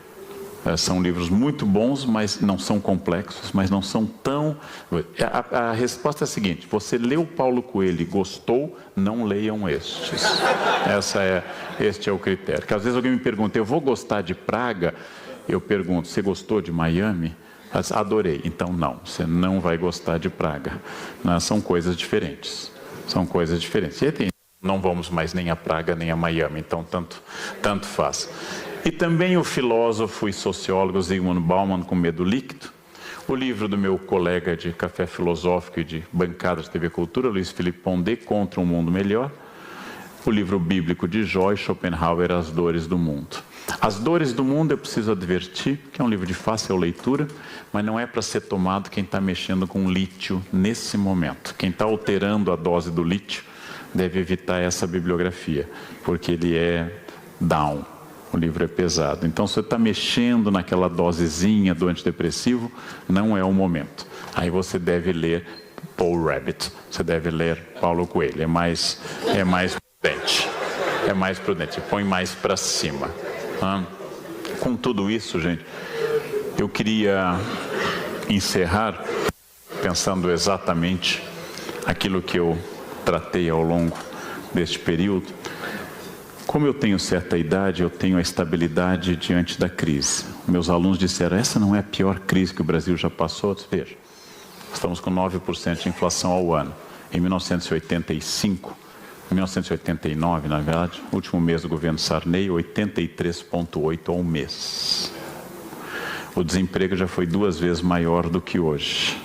São livros muito bons, mas não são complexos, mas não são tão... A resposta é a seguinte: você leu Paulo Coelho e gostou, não leiam estes. Este é o critério. Porque às vezes alguém me pergunta, eu vou gostar de Praga? Eu pergunto, você gostou de Miami? Adorei. Então não, você não vai gostar de Praga. São coisas diferentes. São coisas diferentes. E não vamos mais nem a Praga nem a Miami, então tanto faz. E também o filósofo e sociólogo Zygmunt Bauman, Com Medo Líquido. O livro do meu colega de café filosófico e de bancada de TV Cultura, Luiz Felipe Pondé, Contra um Mundo Melhor. O livro bíblico de Joyce Schopenhauer, As Dores do Mundo. As Dores do Mundo, eu preciso advertir, que é um livro de fácil leitura, mas não é para ser tomado quem está mexendo com lítio nesse momento. Quem está alterando a dose do lítio deve evitar essa bibliografia, porque ele é down. O livro é pesado. Então, se você está mexendo naquela dosezinha do antidepressivo, não é o momento. Aí você deve ler Paul Rabbit, você deve ler Paulo Coelho. É mais prudente. É mais prudente. Põe mais para cima. Com tudo isso, gente, eu queria encerrar pensando exatamente aquilo que eu tratei ao longo deste período. Como eu tenho certa idade, eu tenho a estabilidade diante da crise. Meus alunos disseram, essa não é a pior crise que o Brasil já passou? Veja, estamos com 9% de inflação ao ano. Em 1989, na verdade, último mês do governo Sarney, 83,8% ao mês. O desemprego já foi 2 vezes maior do que hoje.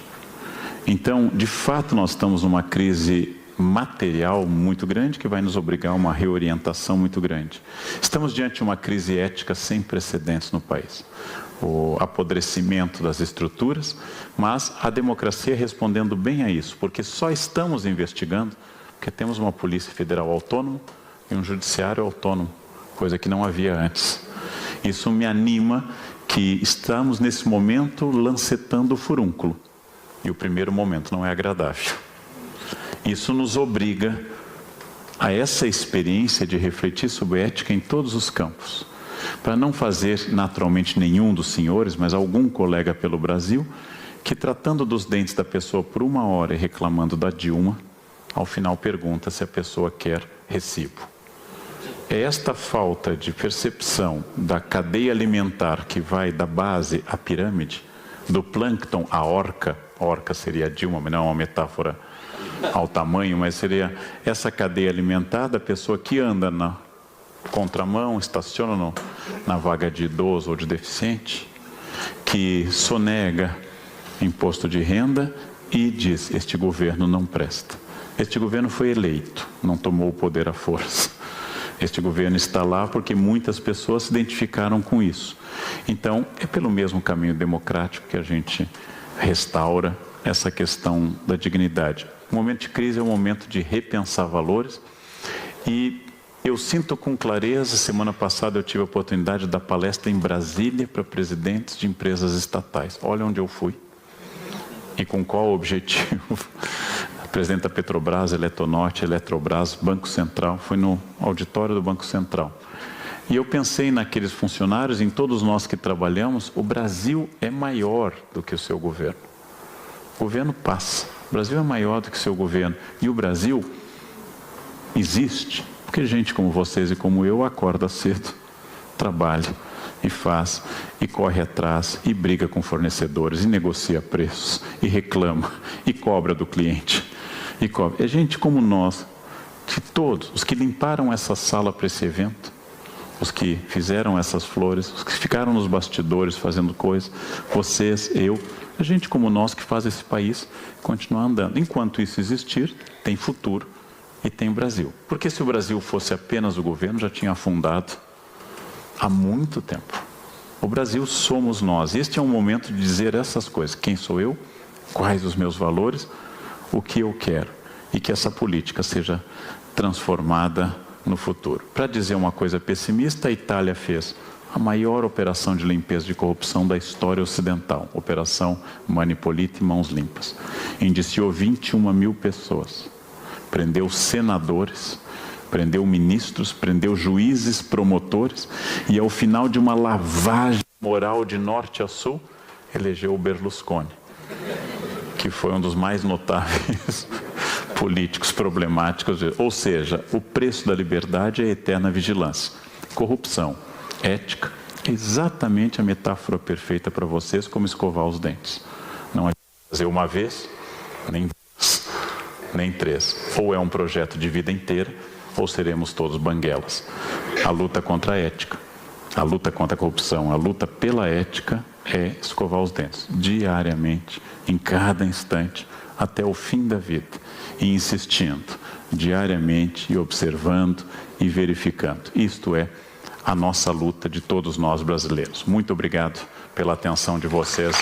Então, de fato, nós estamos numa crise material muito grande, que vai nos obrigar a uma reorientação muito grande. Estamos diante de uma crise ética sem precedentes no país. O apodrecimento das estruturas, mas a democracia respondendo bem a isso, porque só estamos investigando porque temos uma Polícia Federal autônoma e um Judiciário autônomo, coisa que não havia antes. Isso me anima que estamos nesse momento lancetando o furúnculo. E o primeiro momento não é agradável. Isso nos obriga a essa experiência de refletir sobre ética em todos os campos. Para não fazer naturalmente nenhum dos senhores, mas algum colega pelo Brasil, que tratando dos dentes da pessoa por 1 hora e reclamando da Dilma, ao final pergunta se a pessoa quer recibo. É esta falta de percepção da cadeia alimentar que vai da base à pirâmide, do plâncton à orca seria a Dilma, mas não é uma metáfora ao tamanho, mas seria essa cadeia alimentar da pessoa que anda na contramão, estaciona na vaga de idoso ou de deficiente, que sonega imposto de renda e diz, este governo não presta. Este governo foi eleito, não tomou o poder à força. Este governo está lá porque muitas pessoas se identificaram com isso. Então, é pelo mesmo caminho democrático que a gente restaura essa questão da dignidade. O momento de crise é um momento de repensar valores e eu sinto com clareza, semana passada eu tive a oportunidade de dar palestra em Brasília para presidentes de empresas estatais. Olha onde eu fui e com qual objetivo. Presidente da Petrobras, Eletronorte, Eletrobras, Banco Central, fui no auditório do Banco Central. E eu pensei naqueles funcionários, em todos nós que trabalhamos, o Brasil é maior do que o seu governo. O governo passa, o Brasil é maior do que o seu governo. E o Brasil existe, porque gente como vocês e como eu acorda cedo, trabalha e faz, e corre atrás, e briga com fornecedores, e negocia preços, e reclama, e cobra do cliente. E cobra. É gente como nós, que todos, os que limparam essa sala para esse evento, os que fizeram essas flores, os que ficaram nos bastidores fazendo coisas, vocês, eu, a gente como nós que faz esse país continuar andando. Enquanto isso existir, tem futuro e tem Brasil. Porque se o Brasil fosse apenas o governo, já tinha afundado há muito tempo. O Brasil somos nós. Este é um momento de dizer essas coisas. Quem sou eu? Quais os meus valores? O que eu quero? E que essa política seja transformada no futuro. Para dizer uma coisa pessimista, a Itália fez a maior operação de limpeza de corrupção da história ocidental. Operação Mani Pulite e Mãos Limpas. Indiciou 21 mil pessoas. Prendeu senadores, prendeu ministros, prendeu juízes, promotores, e ao final de uma lavagem moral de norte a sul, elegeu o Berlusconi, que foi um dos mais notáveis políticos problemáticos. Ou seja, o preço da liberdade é a eterna vigilância. Corrupção, ética, exatamente a metáfora perfeita para vocês, como escovar os dentes. Não é fazer uma vez, nem duas, nem três. Ou é um projeto de vida inteira, ou seremos todos banguelas. A luta contra a ética, a luta contra a corrupção, a luta pela ética é escovar os dentes, diariamente, em cada instante, até o fim da vida. E insistindo, diariamente, e observando e verificando. Isto é a nossa luta de todos nós brasileiros. Muito obrigado pela atenção de vocês.